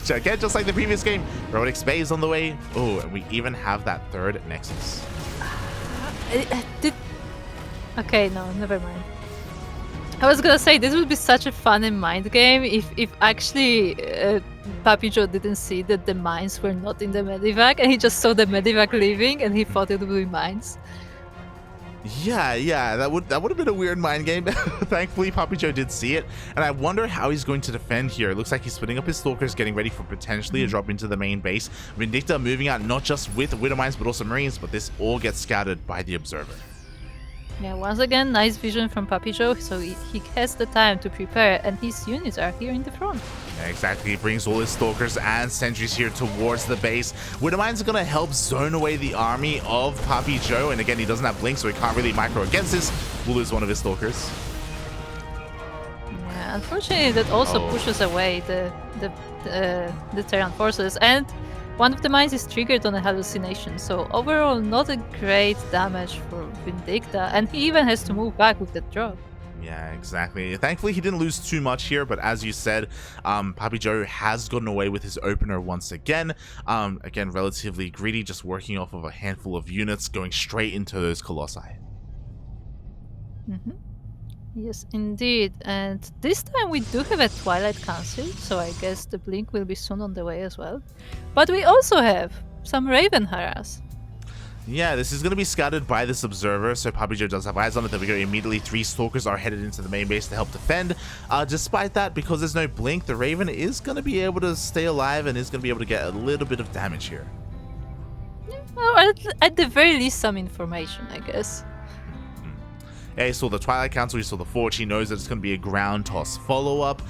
again, just like the previous game, Robotics Bay is on the way. Oh, and we even have that third Nexus. Okay, no, never mind. I was gonna say, this would be such a fun and mind game if actually PapiJoe didn't see that the mines were not in the medevac, and he just saw the medevac leaving and he thought it would be mines. Yeah, that would have been a weird mind game. Thankfully, PapiJoe did see it, and I wonder how he's going to defend here. It looks like he's splitting up his Stalkers, getting ready for potentially a drop into the main base. Vindicta moving out not just with Widow Mines, but also Marines, but this all gets scouted by the Observer. Yeah, once again, nice vision from PapiJoe, so he has the time to prepare, and his units are here in the front. Yeah, exactly, he brings all his Stalkers and Sentries here towards the base. Widow Mines are going to help zone away the army of PapiJoe, and again, he doesn't have Blink, so he can't really micro against this. We'll lose one of his Stalkers. Yeah, unfortunately, that also pushes away the Terran forces, and one of the mines is triggered on a hallucination, so overall not a great damage for Vindicta, and he even has to move back with the drop. Yeah, exactly. Thankfully, he didn't lose too much here, but as you said, PapiJoe has gotten away with his opener once again. Again, relatively greedy, just working off of a handful of units, going straight into those Colossi. Yes, indeed. And this time we do have a Twilight Council, so I guess the Blink will be soon on the way as well. But we also have some Raven harass. Yeah, this is going to be scouted by this Observer, so PapiJoe does have eyes on it. There we go. Immediately, 3 Stalkers are headed into the main base to help defend. Despite that, because there's no Blink, the Raven is going to be able to stay alive and is going to be able to get a little bit of damage here. Well, at the very least, some information, I guess. Yeah, he saw the Twilight Council, he saw the Forge, he knows that it's going to be a ground toss follow-up,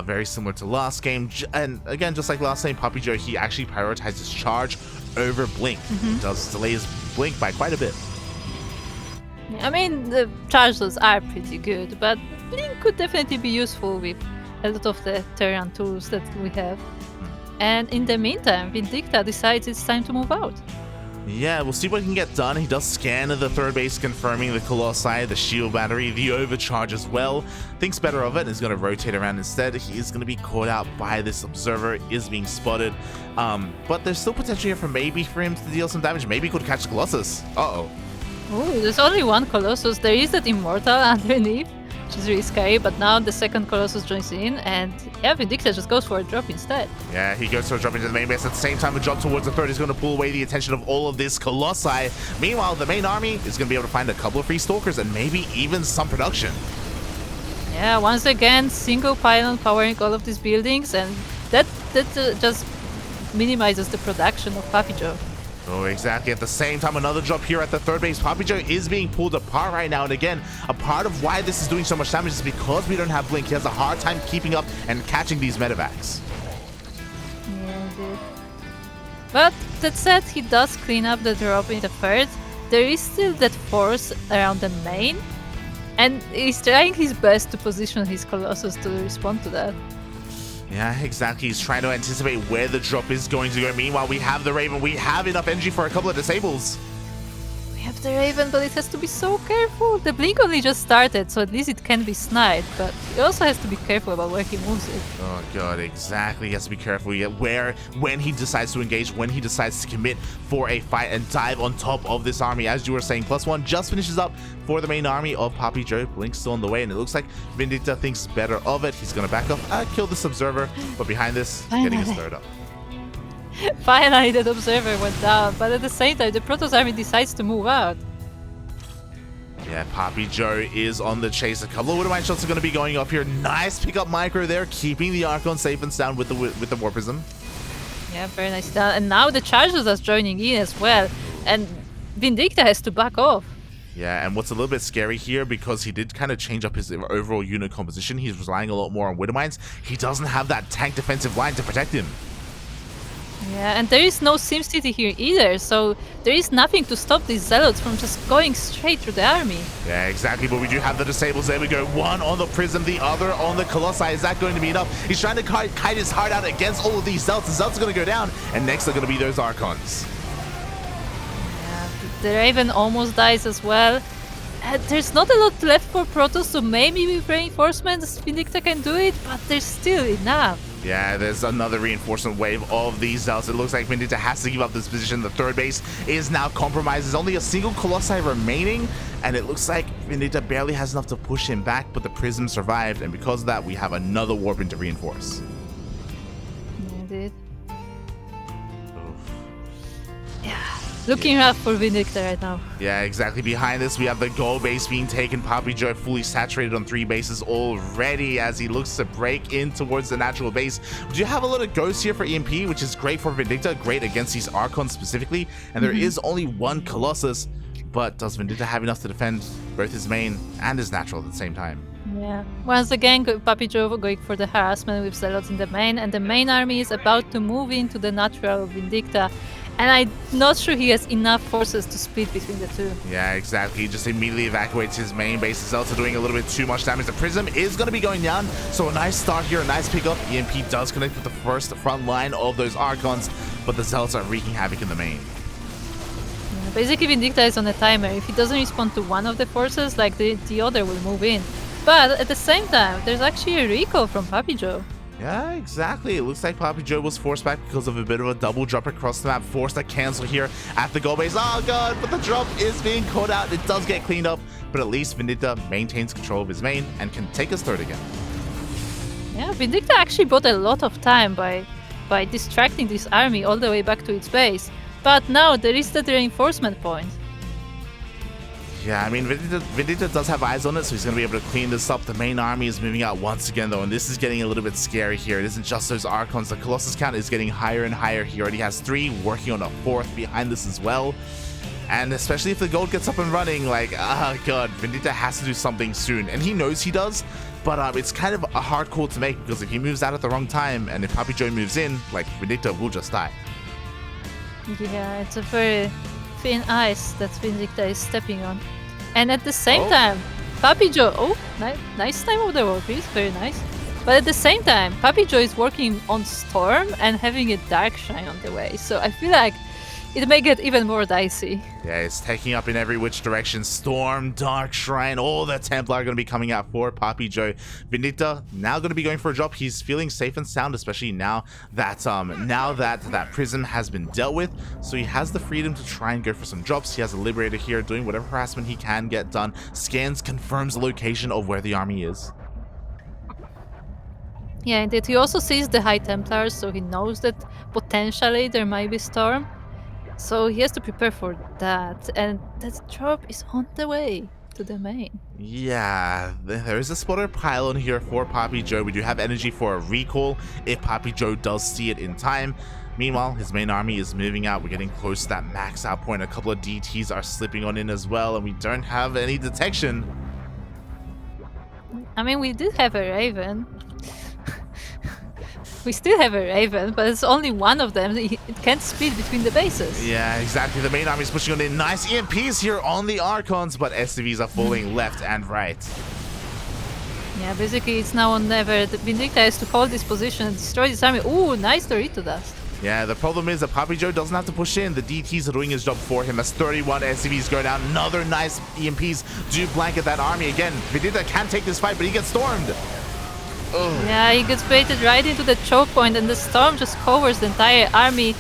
very similar to last game, and again, just like last game, PapiJoe, he actually prioritizes charge over Blink. He does delay his Blink by quite a bit. I mean, the charges are pretty good, but Blink could definitely be useful with a lot of the Terran tools that we have. And in the meantime, Vindicta decides it's time to move out. Yeah, we'll see what he can get done. He does scan the third base, confirming the Colossi, the shield battery, the overcharge as well. Thinks better of it and is going to rotate around instead. He is going to be caught out by this Observer, is being spotted. But there's still potential here for him to deal some damage. Maybe he could catch the Colossus. Uh-oh. Oh, there's only one Colossus. There is that Immortal underneath, which is really scary, but now the second Colossus joins in, and yeah, Vindicta just goes for a drop instead. Yeah, he goes for a drop into the main base. At the same time, a drop towards the third is going to pull away the attention of all of this Colossi. Meanwhile, the main army is going to be able to find a couple of free Stalkers and maybe even some production. Yeah, once again, single pylon powering all of these buildings, and that just minimizes the production of PapiJoe. Oh, exactly. At the same time, another drop here at the third base. PapiJoe is being pulled apart right now. And again, a part of why this is doing so much damage is because we don't have Blink. He has a hard time keeping up and catching these medevacs. Yeah, dude. But that said, he does clean up the drop in the third. There is still that force around the main, and he's trying his best to position his Colossus to respond to that. Yeah, exactly. He's trying to anticipate where the drop is going to go. Meanwhile, we have the Raven. We have enough energy for a couple of disables. We have the Raven, but it has to be so careful. The Blink only just started, so at least it can be sniped, but he also has to be careful about where he moves it. Oh god, exactly. He has to be careful when he decides to engage, when he decides to commit for a fight and dive on top of this army. As you were saying, +1 just finishes up for the main army of PapiJoe. Blink's still on the way, and it looks like Vindicta thinks better of it. He's going to back off, kill this Observer, but behind this, getting his third up. Finally, that Observer went down, but at the same time, the Protoss army decides to move out. Yeah, PapiJoe is on the chase. A couple of Widow Mine shots are going to be going off here. Nice pickup micro there, keeping the Archon safe and sound with the Warpism. Yeah, very nice down. And now the Chargers are joining in as well, and Vindicta has to back off. Yeah, and what's a little bit scary here, because he did kind of change up his overall unit composition, he's relying a lot more on Widow Mines. He doesn't have that tank defensive line to protect him. Yeah, and there is no SimCity here either, so there is nothing to stop these Zealots from just going straight through the army. Yeah, exactly, but we do have the disables. There we go. One on the Prism, the other on the Colossi. Is that going to be enough? He's trying to kite his heart out against all of these Zealots. The Zealots are going to go down, and next are going to be those Archons. Yeah, the Raven almost dies as well. There's not a lot left for Protoss, so maybe with reinforcements Vindicta can do it, but there's still enough. Yeah, there's another reinforcement wave of these Zealots. It looks like Vindicta has to give up this position. The third base is now compromised. There's only a single Colossi remaining, and it looks like Vindicta barely has enough to push him back, but the Prism survived, and because of that, we have another Warpin to reinforce. Yeah, dude. Yeah. Looking rough for Vindicta right now. Yeah, exactly. Behind this, we have the gold base being taken. PapiJoe fully saturated on 3 bases already as he looks to break in towards the natural base. We do have a lot of ghosts here for EMP, which is great for Vindicta, great against these Archons specifically. And there is only one Colossus, but does Vindicta have enough to defend both his main and his natural at the same time? Yeah. Once again, PapiJoe going for the harassment with Zealots in the main, and the main army is about to move into the natural of Vindicta. And I'm not sure he has enough forces to split between the two. Yeah, exactly. He just immediately evacuates his main base. The Zealots are doing a little bit too much damage. The Prism is going to be going down. So a nice start here, a nice pickup. EMP does connect with the first front line of those Archons, but the Zealots are wreaking havoc in the main. Yeah, basically, Vindicta is on a timer. If he doesn't respond to one of the forces, like the other will move in. But at the same time, there's actually a recall from PapiJoe. Yeah, exactly. It looks like PapiJoe was forced back because of a bit of a double drop across the map. Forced to cancel here at the goal base. Oh god, but the drop is being caught out. It does get cleaned up, but at least Vindicta maintains control of his main and can take his third again. Yeah, Vindicta actually bought a lot of time by distracting this army all the way back to its base. But now there is that reinforcement point. Yeah, I mean, Vindicta does have eyes on it, so he's going to be able to clean this up. The main army is moving out once again, though, and this is getting a little bit scary here. It isn't just those Archons. The Colossus count is getting higher and higher. He already has 3, working on a 4th behind this as well. And especially if the gold gets up and running, like, oh god, Vindicta has to do something soon. And he knows he does, but it's kind of a hard call to make, because if he moves out at the wrong time, and if PapiJoe moves in, like, Vindicta will just die. Yeah, it's a very thin ice that Vindicta is stepping on. And at the same time, PapiJoe, nice time of the war piece, very nice. But at the same time, PapiJoe is working on Storm and having a Dark Shrine on the way. So I feel like it may get even more dicey. Yeah, it's taking up in every which direction. Storm, Dark Shrine, all the Templar are going to be coming out for PapiJoe. Vindicta now going to be going for a drop. He's feeling safe and sound, especially now that that Prism has been dealt with. So he has the freedom to try and go for some drops. He has a Liberator here doing whatever harassment he can get done. Scans, confirms the location of where the army is. Yeah, indeed. He also sees the High Templars, so he knows that potentially there might be Storm. So he has to prepare for that, and that drop is on the way to the main. Yeah, there is a spotter pylon here for PapiJoe. We do have energy for a recall if PapiJoe does see it in time. Meanwhile, his main army is moving out. We're getting close to that max out point. A couple of DTs are slipping on in as well, and we don't have any detection. I mean, we did have a Raven. We still have a Raven, but it's only one of them. It can't split between the bases. Yeah, exactly. The main army is pushing on in. Nice EMPs here on the Archons, but SCVs are falling left and right. Yeah, basically it's now or never. The Vindicta has to hold this position and destroy this army. Ooh, nice Dorito dust. Yeah, the problem is that PapiJoe doesn't have to push in. The DTs are doing his job for him as 31 SCVs go down. Another nice EMPs do blanket that army again. Vindicta can take this fight, but he gets stormed. Ugh. Yeah, he gets baited right into the choke point, and the storm just covers the entire army.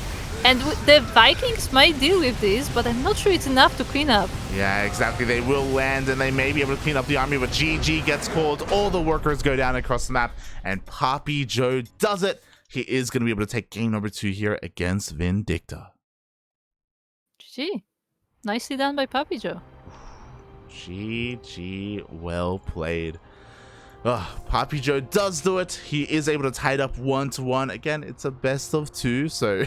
And the Vikings might deal with this, but I'm not sure it's enough to clean up. Yeah, exactly. They will land, and they may be able to clean up the army, but GG gets called. All the workers go down across the map, and PapiJoe does it. He is going to be able to take game number 2 here against Vindicta. GG. Nicely done by PapiJoe. GG, well played. PapiJoe does do it. He is able to tie it up 1-1. Again, it's a best of 2, so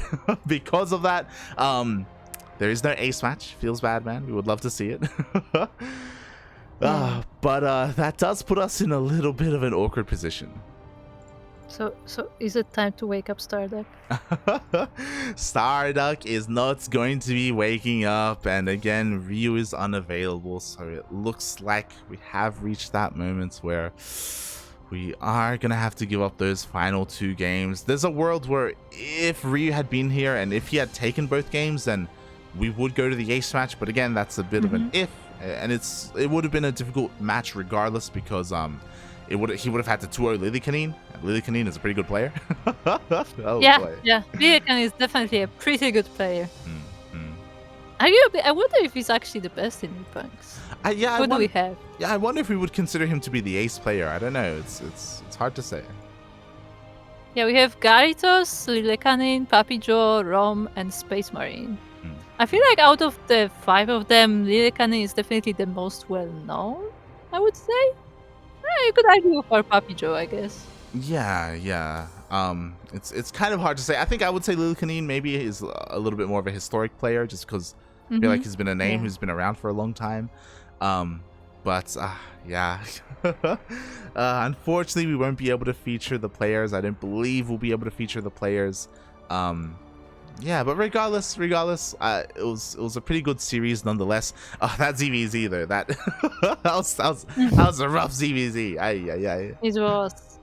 because of that, there is no ace match. Feels bad, man. We would love to see it. But that does put us in a little bit of an awkward position. So is it time to wake up Starduck? Starduck is not going to be waking up, and again, Ryu is unavailable, so it looks like we have reached that moment where we are gonna have to give up those final 2 games. There's a world where if Ryu had been here and if he had taken both games, then we would go to the ace match, but again, that's a bit of an if, and it would have been a difficult match regardless, because he would have had to 2-0 Lillekanin. Lillekanin is a pretty good player. Yeah. Lillekanin is definitely a pretty good player. I wonder if he's actually the best in ePunks. Who do we have? Yeah, I wonder if we would consider him to be the ace player. I don't know. It's hard to say. Yeah, we have Garitos, Lillekanin, PapiJoe, Rom, and Space Marine. I feel like out of the 5 of them, Lillekanin is definitely the most well known, I would say. You could argue for PapiJoe, I guess. Yeah. It's kind of hard to say. I think I would say Lillekanin maybe is a little bit more of a historic player, just because I feel like he's been a name who's been around for a long time. But yeah. Unfortunately, we won't be able to feature the players. I don't believe we'll be able to feature the players. Yeah, but regardless, it was a pretty good series nonetheless. Oh, that ZVZ though, that that was a rough ZVZ. Ay. It was.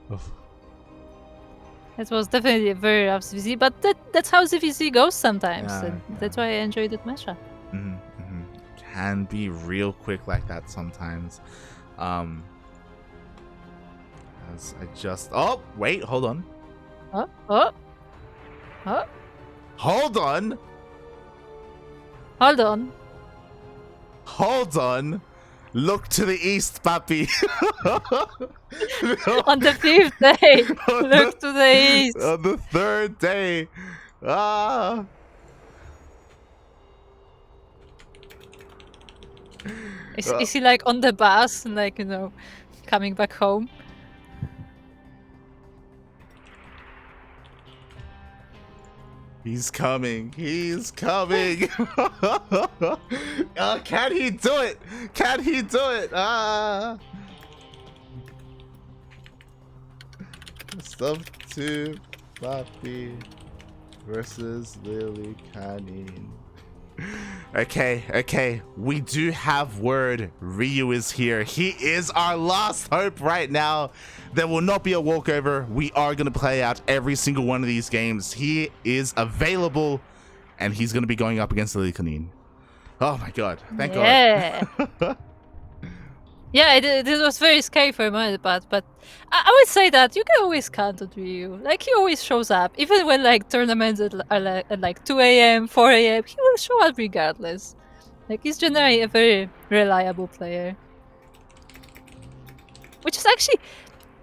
It was definitely a very rough ZVZ, but that's how ZVZ goes sometimes, and that's why I enjoyed that matchup. Can be real quick like that sometimes. As I just wait, hold on. Hold on. Hold on. Look to the east, Papi. On the 5th day, look to the east. On the 3rd day. Is he like on the bus and like, coming back home? He's coming. He's coming. Can he do it? Can he do it? Sub 2 Papi versus Lillekanin. Okay. We do have word. Ryu is here. He is our last hope right now. There will not be a walkover. We are going to play out every single one of these games. He is available, and he's going to be going up against Lillekanin. Oh my god. Thank God. Yeah, it was very scary for a moment, but I would say that you can always count on Ryu. Like, he always shows up. Even when, like, tournaments are at like 2 a.m., 4 a.m., he will show up regardless. Like, he's generally a very reliable player. Which is actually...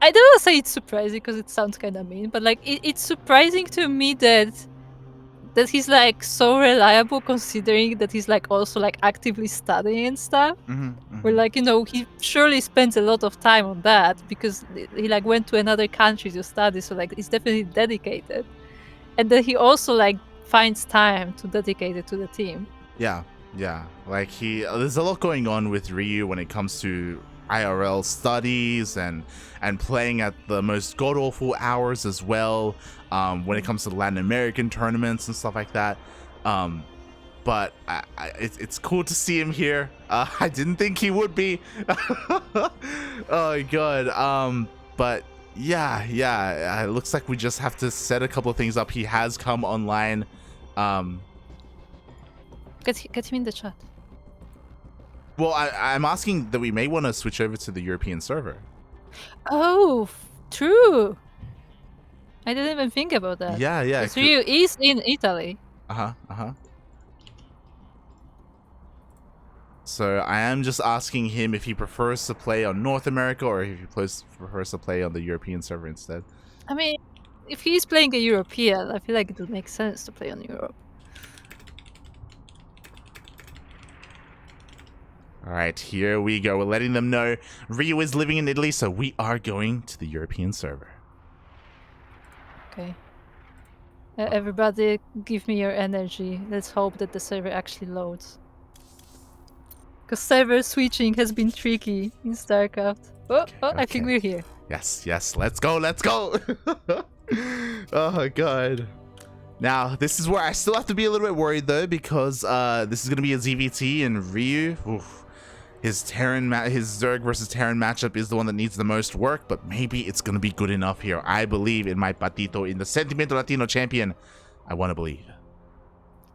I don't want to say it's surprising because it sounds kind of mean, but, like, it's surprising to me that he's like so reliable, considering that he's like also like actively studying and stuff. Where like, he surely spends a lot of time on that because he like went to another country to study, so like he's definitely dedicated. And then he also like finds time to dedicate it to the team. Yeah. Like there's a lot going on with Ryu when it comes to IRL studies and playing at the most god-awful hours as well, when it comes to Latin American tournaments and stuff like that. But it's cool to see him here. I didn't think he would be. Oh my god. But yeah, it looks like we just have to set a couple of things up. He has come online. Get him in the chat. Well, I'm asking that we may want to switch over to the European server. Oh, true. I didn't even think about that. Yeah. Ryu is in Italy. So I am just asking him if he prefers to play on North America or if he prefers to play on the European server instead. I mean, if he's playing a European, I feel like it would make sense to play on Europe. All right, here we go. We're letting them know Ryu is living in Italy, so we are going to the European server. Okay. Everybody, give me your energy. Let's hope that the server actually loads. Because server switching has been tricky in StarCraft. Okay. I think we're here. Yes. Let's go. Oh my god. Now, this is where I still have to be a little bit worried, though, because this is going to be a ZVT, and Ryu, his Zerg versus Terran matchup is the one that needs the most work, but maybe it's going to be good enough here. I believe in my Patito, in the Sentimiento Latino champion. I want to believe.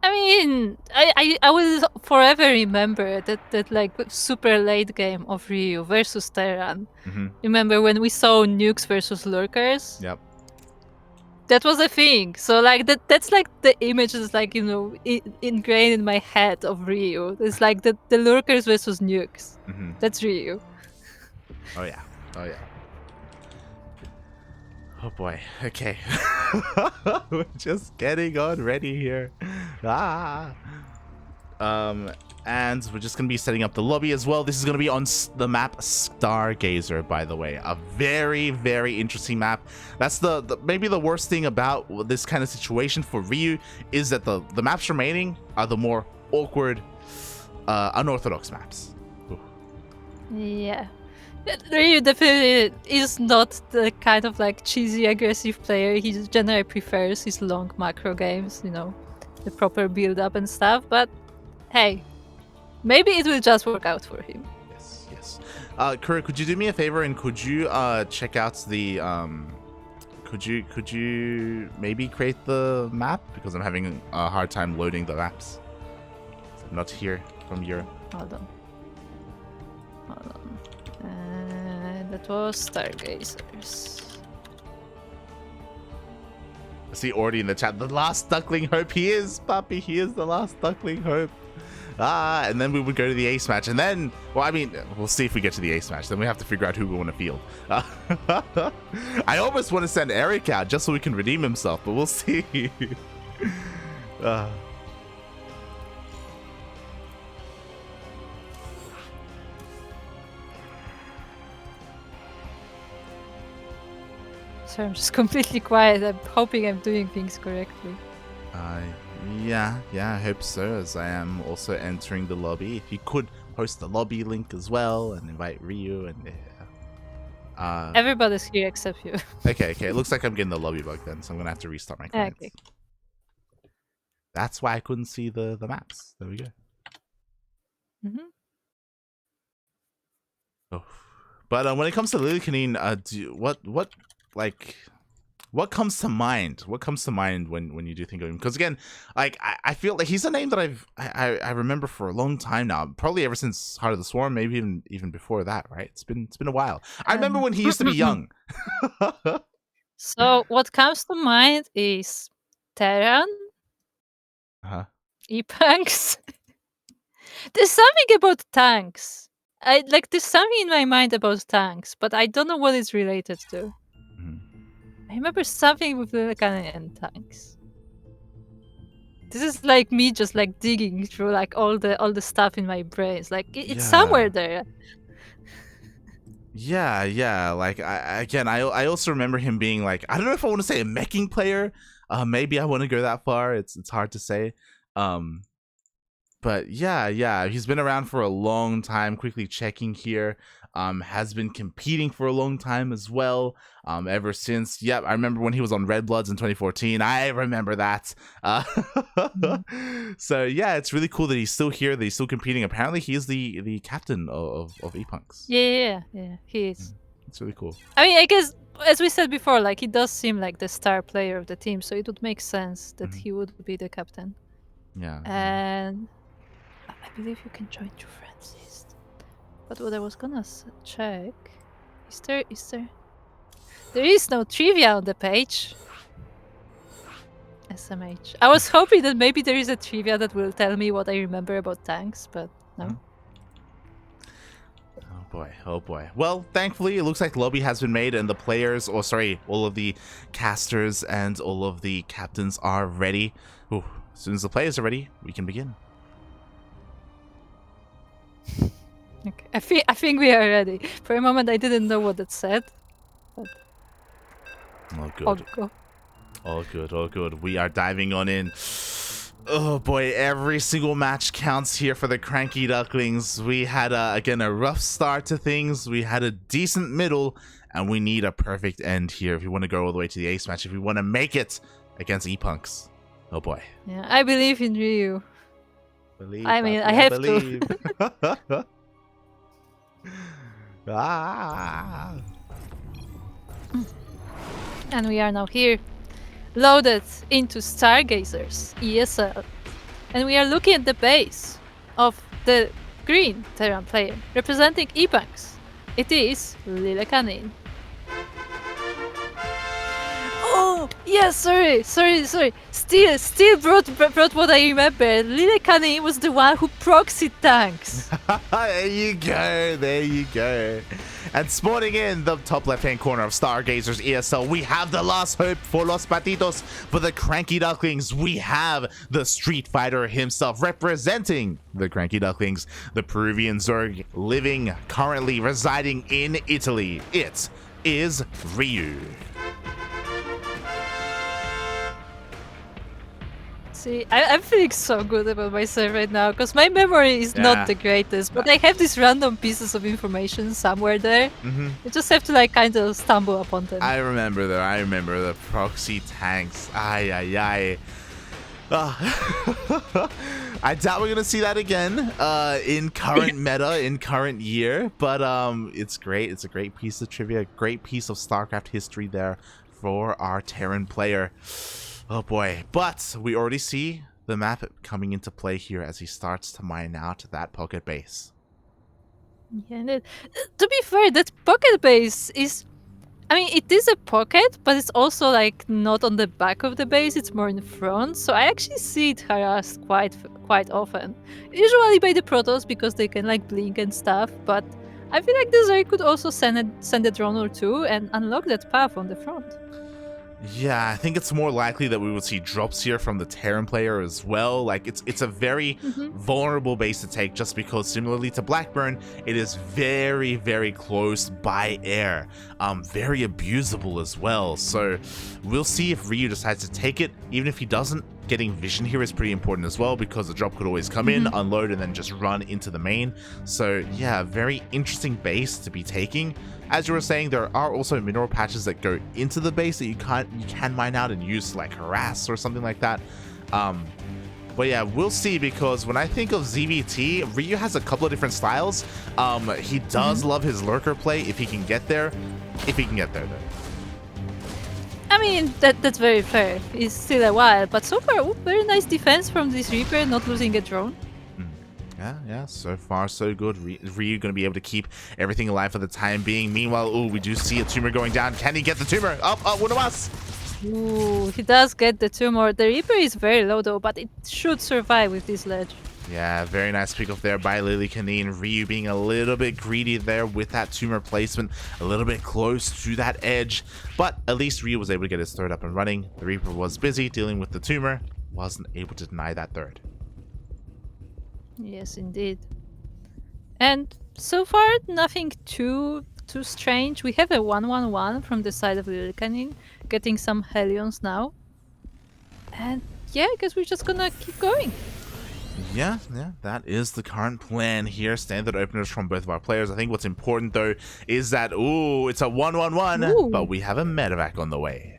I mean, I will forever remember that like super late game of Ryu versus Terran. Remember when we saw nukes versus lurkers? Yep. That was a thing. So like that's like the image is like, ingrained in my head of Ryu. It's like the lurkers versus nukes. That's Ryu. Oh yeah. Oh boy. Okay. We're just getting on ready here. And we're just going to be setting up the lobby as well. This is going to be on the map Stargazer, by the way. A very, very interesting map. That's the maybe the worst thing about this kind of situation for Ryu is that the maps remaining are the more awkward, unorthodox maps. Ooh. Yeah. Ryu definitely is not the kind of like cheesy, aggressive player. He generally prefers his long macro games, you know, the proper build-up and stuff. But hey, maybe it will just work out for him. Yes, yes. Kuro, could you do me a favor and could you check out the could you maybe create the map, because I'm having a hard time loading the maps. I'm not here from Europe. Hold on. That was Stargazers. I see already in the chat, the last duckling hope. He is, Papi. He is the last duckling hope. And then we would go to the ace match, and then, well, I mean, we'll see if we get to the ace match. Then we have to figure out who we want to field. I almost want to send Erik out just so we can redeem himself, but we'll see. So I'm just completely quiet. I'm hoping I'm doing things correctly. Yeah, I hope so, as I am also entering the lobby. If you could post the lobby link as well and invite Ryu and everybody's here except you. Okay, it looks like I'm getting the lobby bug then, so I'm gonna have to restart my client. Okay. That's why I couldn't see the maps. There we go. Oh. But when it comes to Lillekanin, what comes to mind? What comes to mind when you do think of him? Because again, like I feel like he's a name that I remember for a long time now. Probably ever since Heart of the Swarm, maybe even before that, right? It's been a while. I remember when he used to be young. So what comes to mind is Terran, ePunks. There's something about tanks. There's something in my mind about tanks, but I don't know what it's related to. I remember something with Lillekanin and tanks. This is like me just like digging through like all the stuff in my brain. It's like it's somewhere there. Yeah. Like I also remember him being like, I don't know if I want to say a meching player. Maybe I want to go that far. It's hard to say. But yeah, he's been around for a long time. Quickly checking here. Has been competing for a long time as well. Ever since, I remember when he was on Red Bloods in 2014. I remember that. So yeah, it's really cool that he's still here, that he's still competing. Apparently, he is the captain of ePunks. Yeah, he is. It's really cool. I mean, I guess as we said before, like he does seem like the star player of the team, so it would make sense that he would be the captain. Yeah. And I believe you can join your friends list. But what I was gonna check, is there? There is no trivia on the page. SMH. I was hoping that maybe there is a trivia that will tell me what I remember about tanks, but no. Oh boy. Well, thankfully, it looks like the lobby has been made and the players, all of the casters and all of the captains are ready. Ooh, as soon as the players are ready, we can begin. Okay, I think we are ready. For a moment, I didn't know what it said. But all good. All good. We are diving on in. Oh boy, every single match counts here for the CranKy Ducklings. We had, again, a rough start to things. We had a decent middle, and we need a perfect end here if we want to go all the way to the ace match, if we want to make it against ePunks. Oh boy. Yeah, I believe in Ryu. I have to. And we are now here, loaded into Stargazers ESL, and we are looking at the base of the green Terran player representing ePunks. It is Lillekanin. Oh Oh, yeah, sorry. Still brought what I remember. Lillekanin was the one who proxied tanks. There you go. And spawning in the top left-hand corner of Stargazer's ESL, we have the last hope for Los Patitos. For the CranKy Ducklings, we have the Street Fighter himself representing the CranKy Ducklings, the Peruvian Zerg, living, currently residing in Italy. It is Ryu. See, I'm feeling so good about myself right now because my memory is not the greatest, but I have these random pieces of information somewhere there. I just have to like kind of stumble upon them. I remember the proxy tanks. Ay. I doubt we're gonna see that again in current meta, in current year, but it's great. It's a great piece of trivia, great piece of StarCraft history there for our Terran player. Oh boy, but we already see the map coming into play here as he starts to mine out that pocket base. Yeah, and to be fair, that pocket base is... I mean, it is a pocket, but it's also like not on the back of the base, it's more in front. So I actually see it harassed quite often. Usually by the Protoss because they can like blink and stuff, but I feel like the Zerg could also send a drone or two and unlock that path on the front. Yeah, I think it's more likely that we would see drops here from the Terran player as well. Like, it's a very vulnerable base to take just because, similarly to Blackburn, it is very, very close by air. Very abusable as well. So we'll see if Ryu decides to take it. Even if he doesn't, getting vision here is pretty important as well because the drop could always come in, unload, and then just run into the main. So yeah, very interesting base to be taking. As you were saying, there are also mineral patches that go into the base that you can mine out and use to like harass or something like that. But yeah, we'll see, because when I think of ZVT, Ryu has a couple of different styles. He does love his lurker play if he can get there. If he can get there, though. I mean, that's very fair. It's still a while, but so far, very nice defense from this Reaper, not losing a drone. Yeah, so far so good. Ryu going to be able to keep everything alive for the time being. Meanwhile, we do see a tumor going down. Can he get the tumor? One of us! Ooh, he does get the tumor. The Reaper is very low though, but it should survive with this ledge. Yeah, very nice pick off there by Lillekanin. Ryu being a little bit greedy there with that tumor placement, a little bit close to that edge. But at least Ryu was able to get his third up and running. The Reaper was busy dealing with the tumor, wasn't able to deny that third. Yes, indeed. And so far, nothing too strange. We have a 1-1-1 from the side of Lillekanin, getting some Hellions now. And yeah, I guess we're just gonna keep going. Yeah, that is the current plan here. Standard openers from both of our players. I think what's important though is that, it's a 1-1-1, but we have a medevac on the way.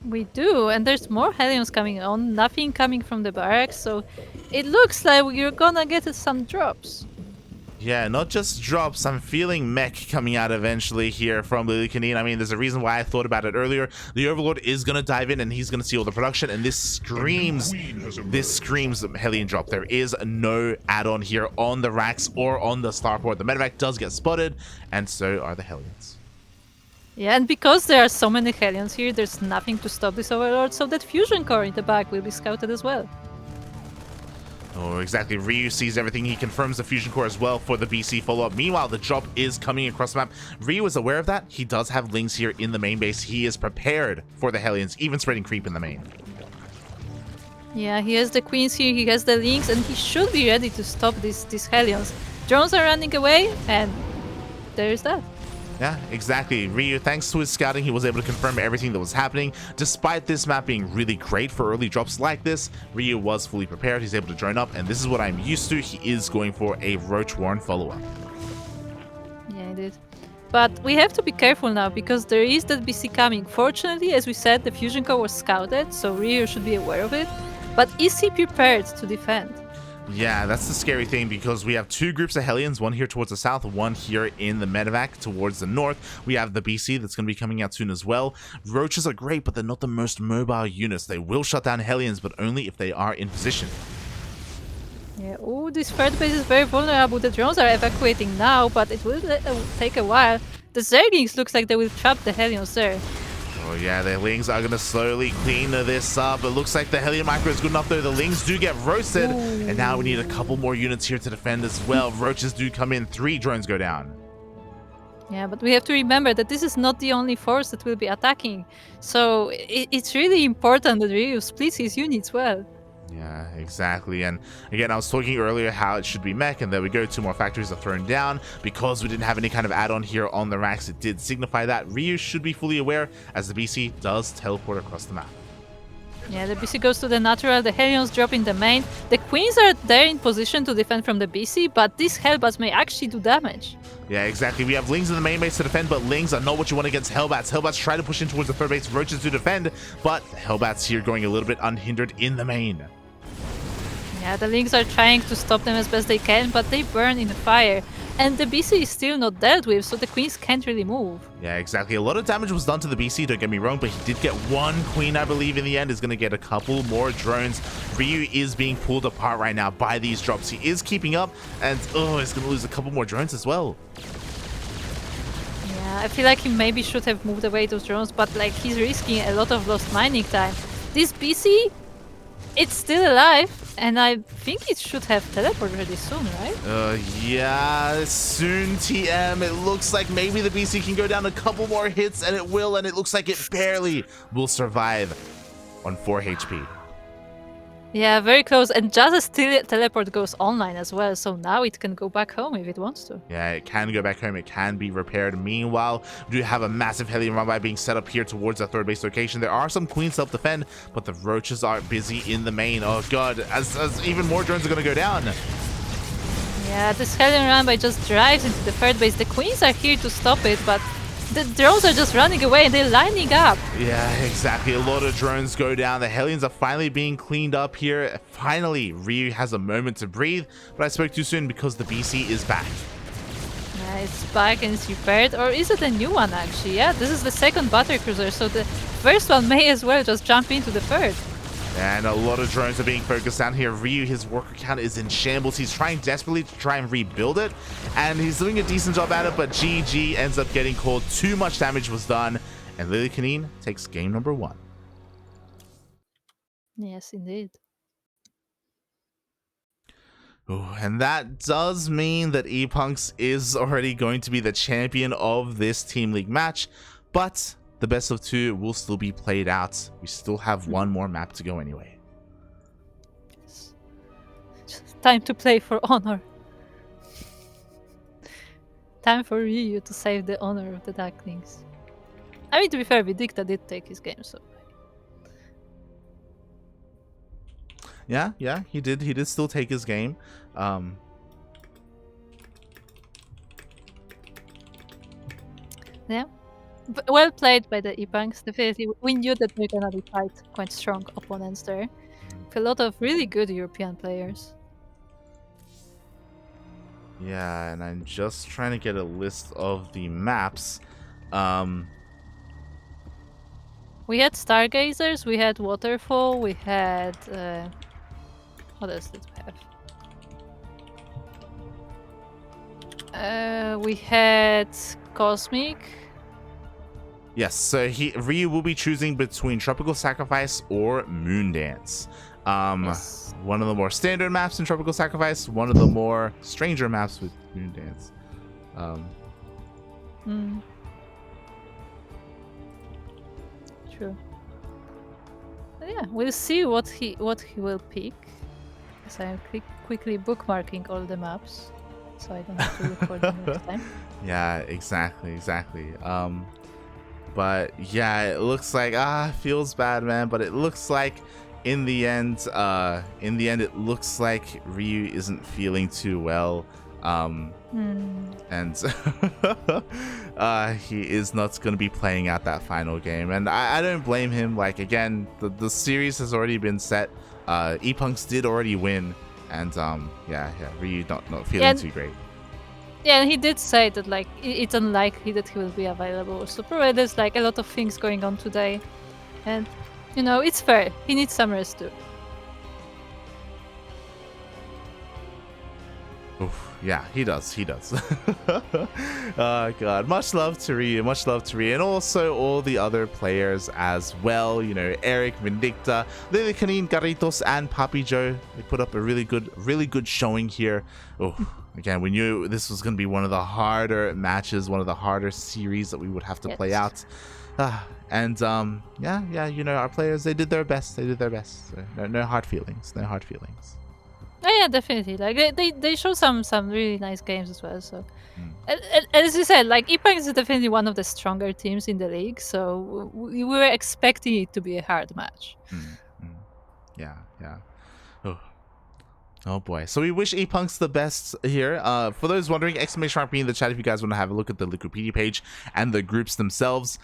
We do, and there's more Hellions coming on, nothing coming from the barracks, so it looks like we're gonna get some drops. Yeah, not just drops. I'm feeling mech coming out eventually here from Lillekanin. I mean, there's a reason why I thought about it earlier. The Overlord is going to dive in and he's going to see all the production, and this screams Hellion drop. There is no add-on here on the racks or on the starport. The medevac does get spotted, and so are the Hellions. Yeah, and because there are so many Hellions here, there's nothing to stop this Overlord, so that fusion core in the back will be scouted as well. Oh, exactly. Ryu sees everything. He confirms the fusion core as well for the BC follow-up. Meanwhile, the drop is coming across the map. Ryu is aware of that. He does have Lings here in the main base. He is prepared for the Hellions, even spreading creep in the main. Yeah, he has the Queens here, he has the Lings, and he should be ready to stop these Hellions. Drones are running away, and there's that. Yeah, exactly. Ryu, thanks to his scouting, he was able to confirm everything that was happening. Despite this map being really great for early drops like this, Ryu was fully prepared. He's able to drone up, and this is what I'm used to. He is going for a Roach Warren follow-up. Yeah, he did. But we have to be careful now, because there is that BC coming. Fortunately, as we said, the fusion core was scouted, so Ryu should be aware of it. But is he prepared to defend? Yeah, that's the scary thing, because we have two groups of Hellions, one here towards the south, one here in the medevac towards the north. We have the BC that's going to be coming out soon as well. Roaches are great, but they're not the most mobile units. They will shut down Hellions, but only if they are in position. Yeah, this third base is very vulnerable. The drones are evacuating now, but it will take a while. The Zerglings looks like they will trap the Hellions there. Oh yeah, the Lings are gonna slowly clean this up. It looks like the Helium Micro is good enough though. The Lings do get roasted. Ooh. And now we need a couple more units here to defend as well. Roaches do come in. 3 drones go down. Yeah, but we have to remember that this is not the only force that will be attacking. So it's really important that Ryu splits his units well. Yeah, exactly. And again, I was talking earlier how it should be mech, and there we go. 2 more factories are thrown down. Because we didn't have any kind of add-on here on the racks, it did signify that Ryu should be fully aware as the BC does teleport across the map. Yeah, the BC goes to the natural, the Helions drop in the main. The Queens are there in position to defend from the BC, but these Hellbats may actually do damage. Yeah, exactly. We have Lings in the main base to defend, but Lings are not what you want against Hellbats. Hellbats try to push in towards the third base, Roaches to defend, but Hellbats here going a little bit unhindered in the main. Yeah, the Lings are trying to stop them as best they can, but they burn in the fire. And the BC is still not dealt with, so the Queens can't really move. Yeah, exactly. A lot of damage was done to the BC, don't get me wrong, but he did get 1 Queen, I believe, in the end. Is going to get a couple more drones. Ryu is being pulled apart right now by these drops. He is keeping up, and oh, he's going to lose a couple more drones as well. Yeah, I feel like he maybe should have moved away those drones, but like he's risking a lot of lost mining time. This BC, it's still alive, and I think it should have teleported really soon, right? Yeah, soon, TM. It looks like maybe the BC can go down a couple more hits, and it will, and it looks like it barely will survive on 4 HP. Yeah, very close, and just as teleport goes online as well, so now it can go back home if it wants to. Yeah, it can go back home. It can be repaired. Meanwhile, we do have a massive Helium Rumbai being set up here towards the third base location. There are some Queens self-defend, but the Roaches are busy in the main. Oh god, as even more drones are going to go down. Yeah, this Helium Rumbai just drives into the third base. The Queens are here to stop it, but the drones are just running away and they're lining up. Yeah, exactly. A lot of drones go down. The Hellions are finally being cleaned up here. Finally, Ryu has a moment to breathe, but I spoke too soon because the BC is back. Yeah, it's back and it's repaired. Or is it a new one, actually? Yeah, this is the second battle cruiser, so the first one may as well just jump into the third. And a lot of drones are being focused down here. Ryu, his worker count is in shambles. He's trying desperately to try and rebuild it, and he's doing a decent job at it, but GG ends up getting called. Too much damage was done, and Lillekanin takes game number 1. Yes, indeed. Oh, and that does mean that ePunks is already going to be the champion of this Team League match, but the best of 2 will still be played out. We still have 1 more map to go anyway. Yes. Just time to play for honor. Time for Ryu to save the honor of the Ducklings. I mean, to be fair, Vindicta did take his game, so... Yeah, he did still take his game. Yeah. Well played by the ePunks. Definitely, we knew that we're gonna be quite strong opponents there. With a lot of really good European players. Yeah, and I'm just trying to get a list of the maps. We had Stargazers, we had Waterfall, we had... what else did we have? We had Cosmic. Yes, so Ryu will be choosing between Tropical Sacrifice or Moondance. Yes. One of the more standard maps in Tropical Sacrifice, one of the more stranger maps with Moondance. True. But yeah, we'll see what he will pick. So I'm quickly bookmarking all the maps, so I don't have to look for them next time. Yeah, exactly. But yeah, it looks like feels bad, man. But it looks like in the end, it looks like Ryu isn't feeling too well. And he is not going to be playing out that final game, and I don't blame him. Like, again, the series has already been set. ePunks did already win, and yeah, Ryu not feeling too great. Yeah, and he did say that like it's unlikely that he will be available. So probably there's like a lot of things going on today, and you know, it's fair. He needs some rest too. Oof. Yeah, he does. He does. Oh, God. Much love to Ryu. Much love to Ryu. And also all the other players as well. You know, Erik, Vindicta, Lillekanin, Garitos, and PapiJoe. They put up a really good showing here. Oh, again, we knew this was going to be one of the harder matches, one of the harder series that we would have to play out. And yeah, you know, our players, they did their best. They did their best. So no hard feelings. No hard feelings. Oh yeah, definitely. Like they show some really nice games as well. So, as you said, like ePunks is definitely one of the stronger teams in the league. So we were expecting it to be a hard match. Yeah. Oh boy. So we wish ePunks the best here. For those wondering, exclamation mark me in the chat if you guys want to have a look at the Wikipedia page and the groups themselves.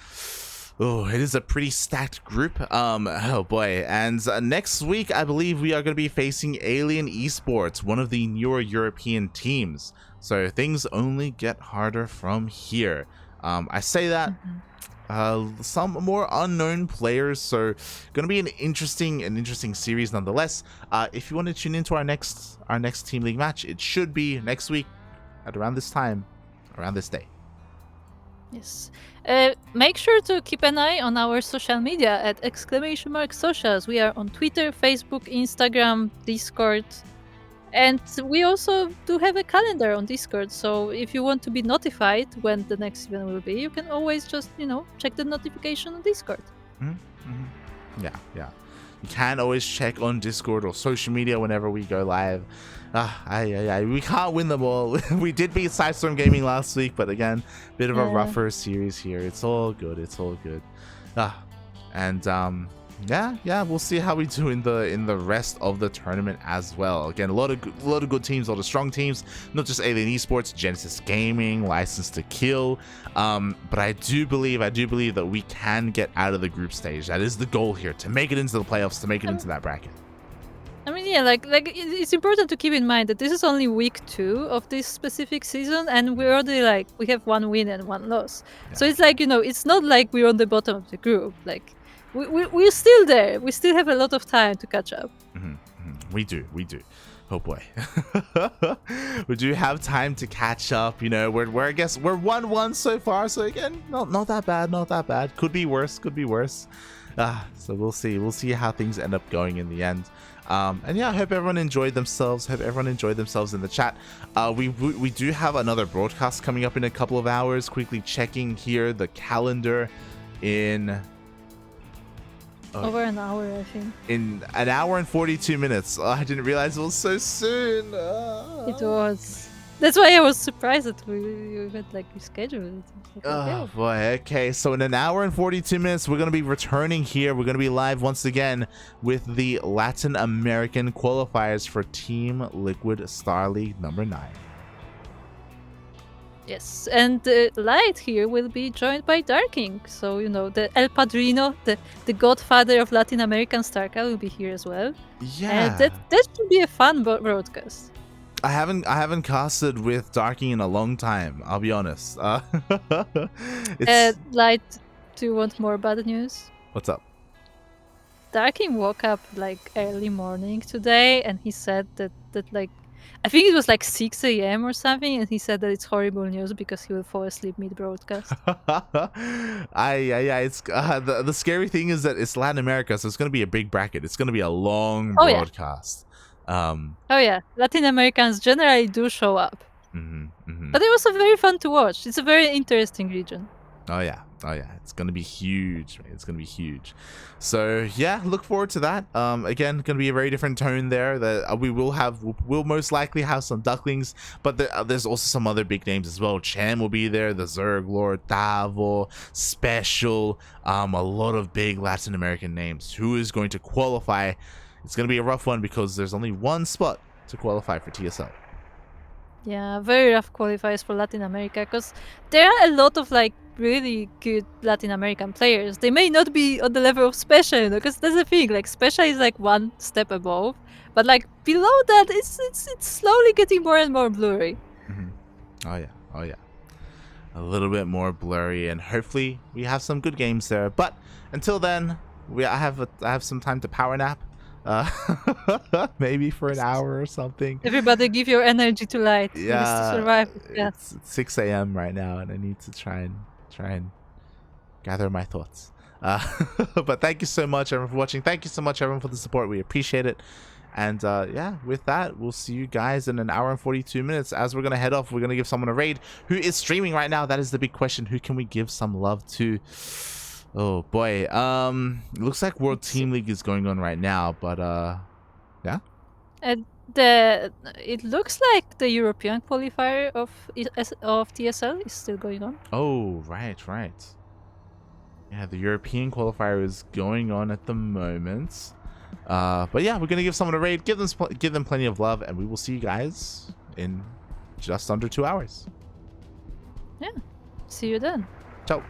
Oh, it is a pretty stacked group. Oh boy. And next week, I believe we are going to be facing Alien Esports, one of the newer European teams. So things only get harder from here. I say that. Some more unknown players, so going to be an interesting series nonetheless. If you want to tune into our next Team League match, it should be next week at around this time, around this day. Yes. Make sure to keep an eye on our social media at !socials. We are on Twitter, Facebook, Instagram, Discord. And we also do have a calendar on Discord. So if you want to be notified when the next event will be, you can always just, check the notification on Discord. Yeah. You can always check on Discord or social media whenever we go live. We can't win them all. We did beat Sidestorm Gaming last week, but again, bit of a rougher series here. It's all good. Yeah, we'll see how we do in the rest of the tournament as well. Again, a lot of good teams, a lot of strong teams, not just Alien Esports, Genesis Gaming, License to Kill. But I do believe that we can get out of the group stage. That is the goal here, to make it into the playoffs, to make it into that bracket. I mean, yeah, like it's important to keep in mind that this is only week 2 of this specific season, and we're already we have 1 win and 1 loss. Yeah. So it's it's not like we're on the bottom of the group. Like we're still there. We still have a lot of time to catch up. We do. Oh boy. We do have time to catch up. You know, we're I guess we're 1-1 so far. So again, not that bad. Could be worse. So we'll see how things end up going in the end. And yeah, I hope everyone enjoyed themselves. in the chat. We do have another broadcast coming up in a couple of hours. Quickly checking here the calendar in over an hour, I think. In an hour and 42 minutes. I didn't realize it was so soon. It was. That's why I was surprised that we had rescheduled it. Oh boy, okay, so in an hour and 42 minutes we're going to be returning here. We're going to be live once again with the Latin American qualifiers for Team Liquid Star League number 9. Yes, and Light here will be joined by Darking. So, the El Padrino, the godfather of Latin American StarCraft, will be here as well. Yeah. And that should be a fun broadcast. I haven't casted with Darking in a long time, I'll be honest. Light, do you want more bad news? What's up? Darking woke up early morning today, and he said that I think it was 6 a.m. or something, and he said that it's horrible news because he will fall asleep mid-broadcast. It's the scary thing is that it's Latin America, so it's going to be a big bracket. It's going to be a long broadcast. Latin Americans generally do show up. But it was very fun to watch. It's a very interesting region. Oh yeah, it's gonna be huge. So yeah, look forward to that. Again, gonna be a very different tone there. That we'll most likely have some Ducklings, but there's also some other big names as well. Chan will be there, the Zerg Lord, Tavo, Special, a lot of big Latin American names. Who is going to qualify? It's going to be a rough one because there's only one spot to qualify for TSL. Yeah, very rough qualifiers for Latin America because there are a lot of really good Latin American players. They may not be on the level of Special, because that's the thing. Special is one step above, but below that, it's slowly getting more and more blurry. Oh yeah. A little bit more blurry, and hopefully we have some good games there. But until then, I have some time to power nap. Maybe for an hour or something. Everybody give your energy to light. Yeah, To survive. Yeah. it's 6 a.m. right now, and I need to try and gather my thoughts. But thank you so much, everyone, for watching. Thank you so much, everyone, for the support. We appreciate it. And yeah, with that, we'll see you guys in an hour and 42 minutes. As we're gonna head off, we're gonna give someone a raid who is streaming right now. That is the big question. Who can we give some love to? Oh boy. It looks like World Team League is going on right now, but yeah. It looks like the European qualifier of TSL is still going on. Oh, right. Yeah, the European qualifier is going on at the moment. But yeah, we're gonna give someone a raid, give them plenty of love, and we will see you guys in just under 2 hours. Yeah. See you then. Ciao.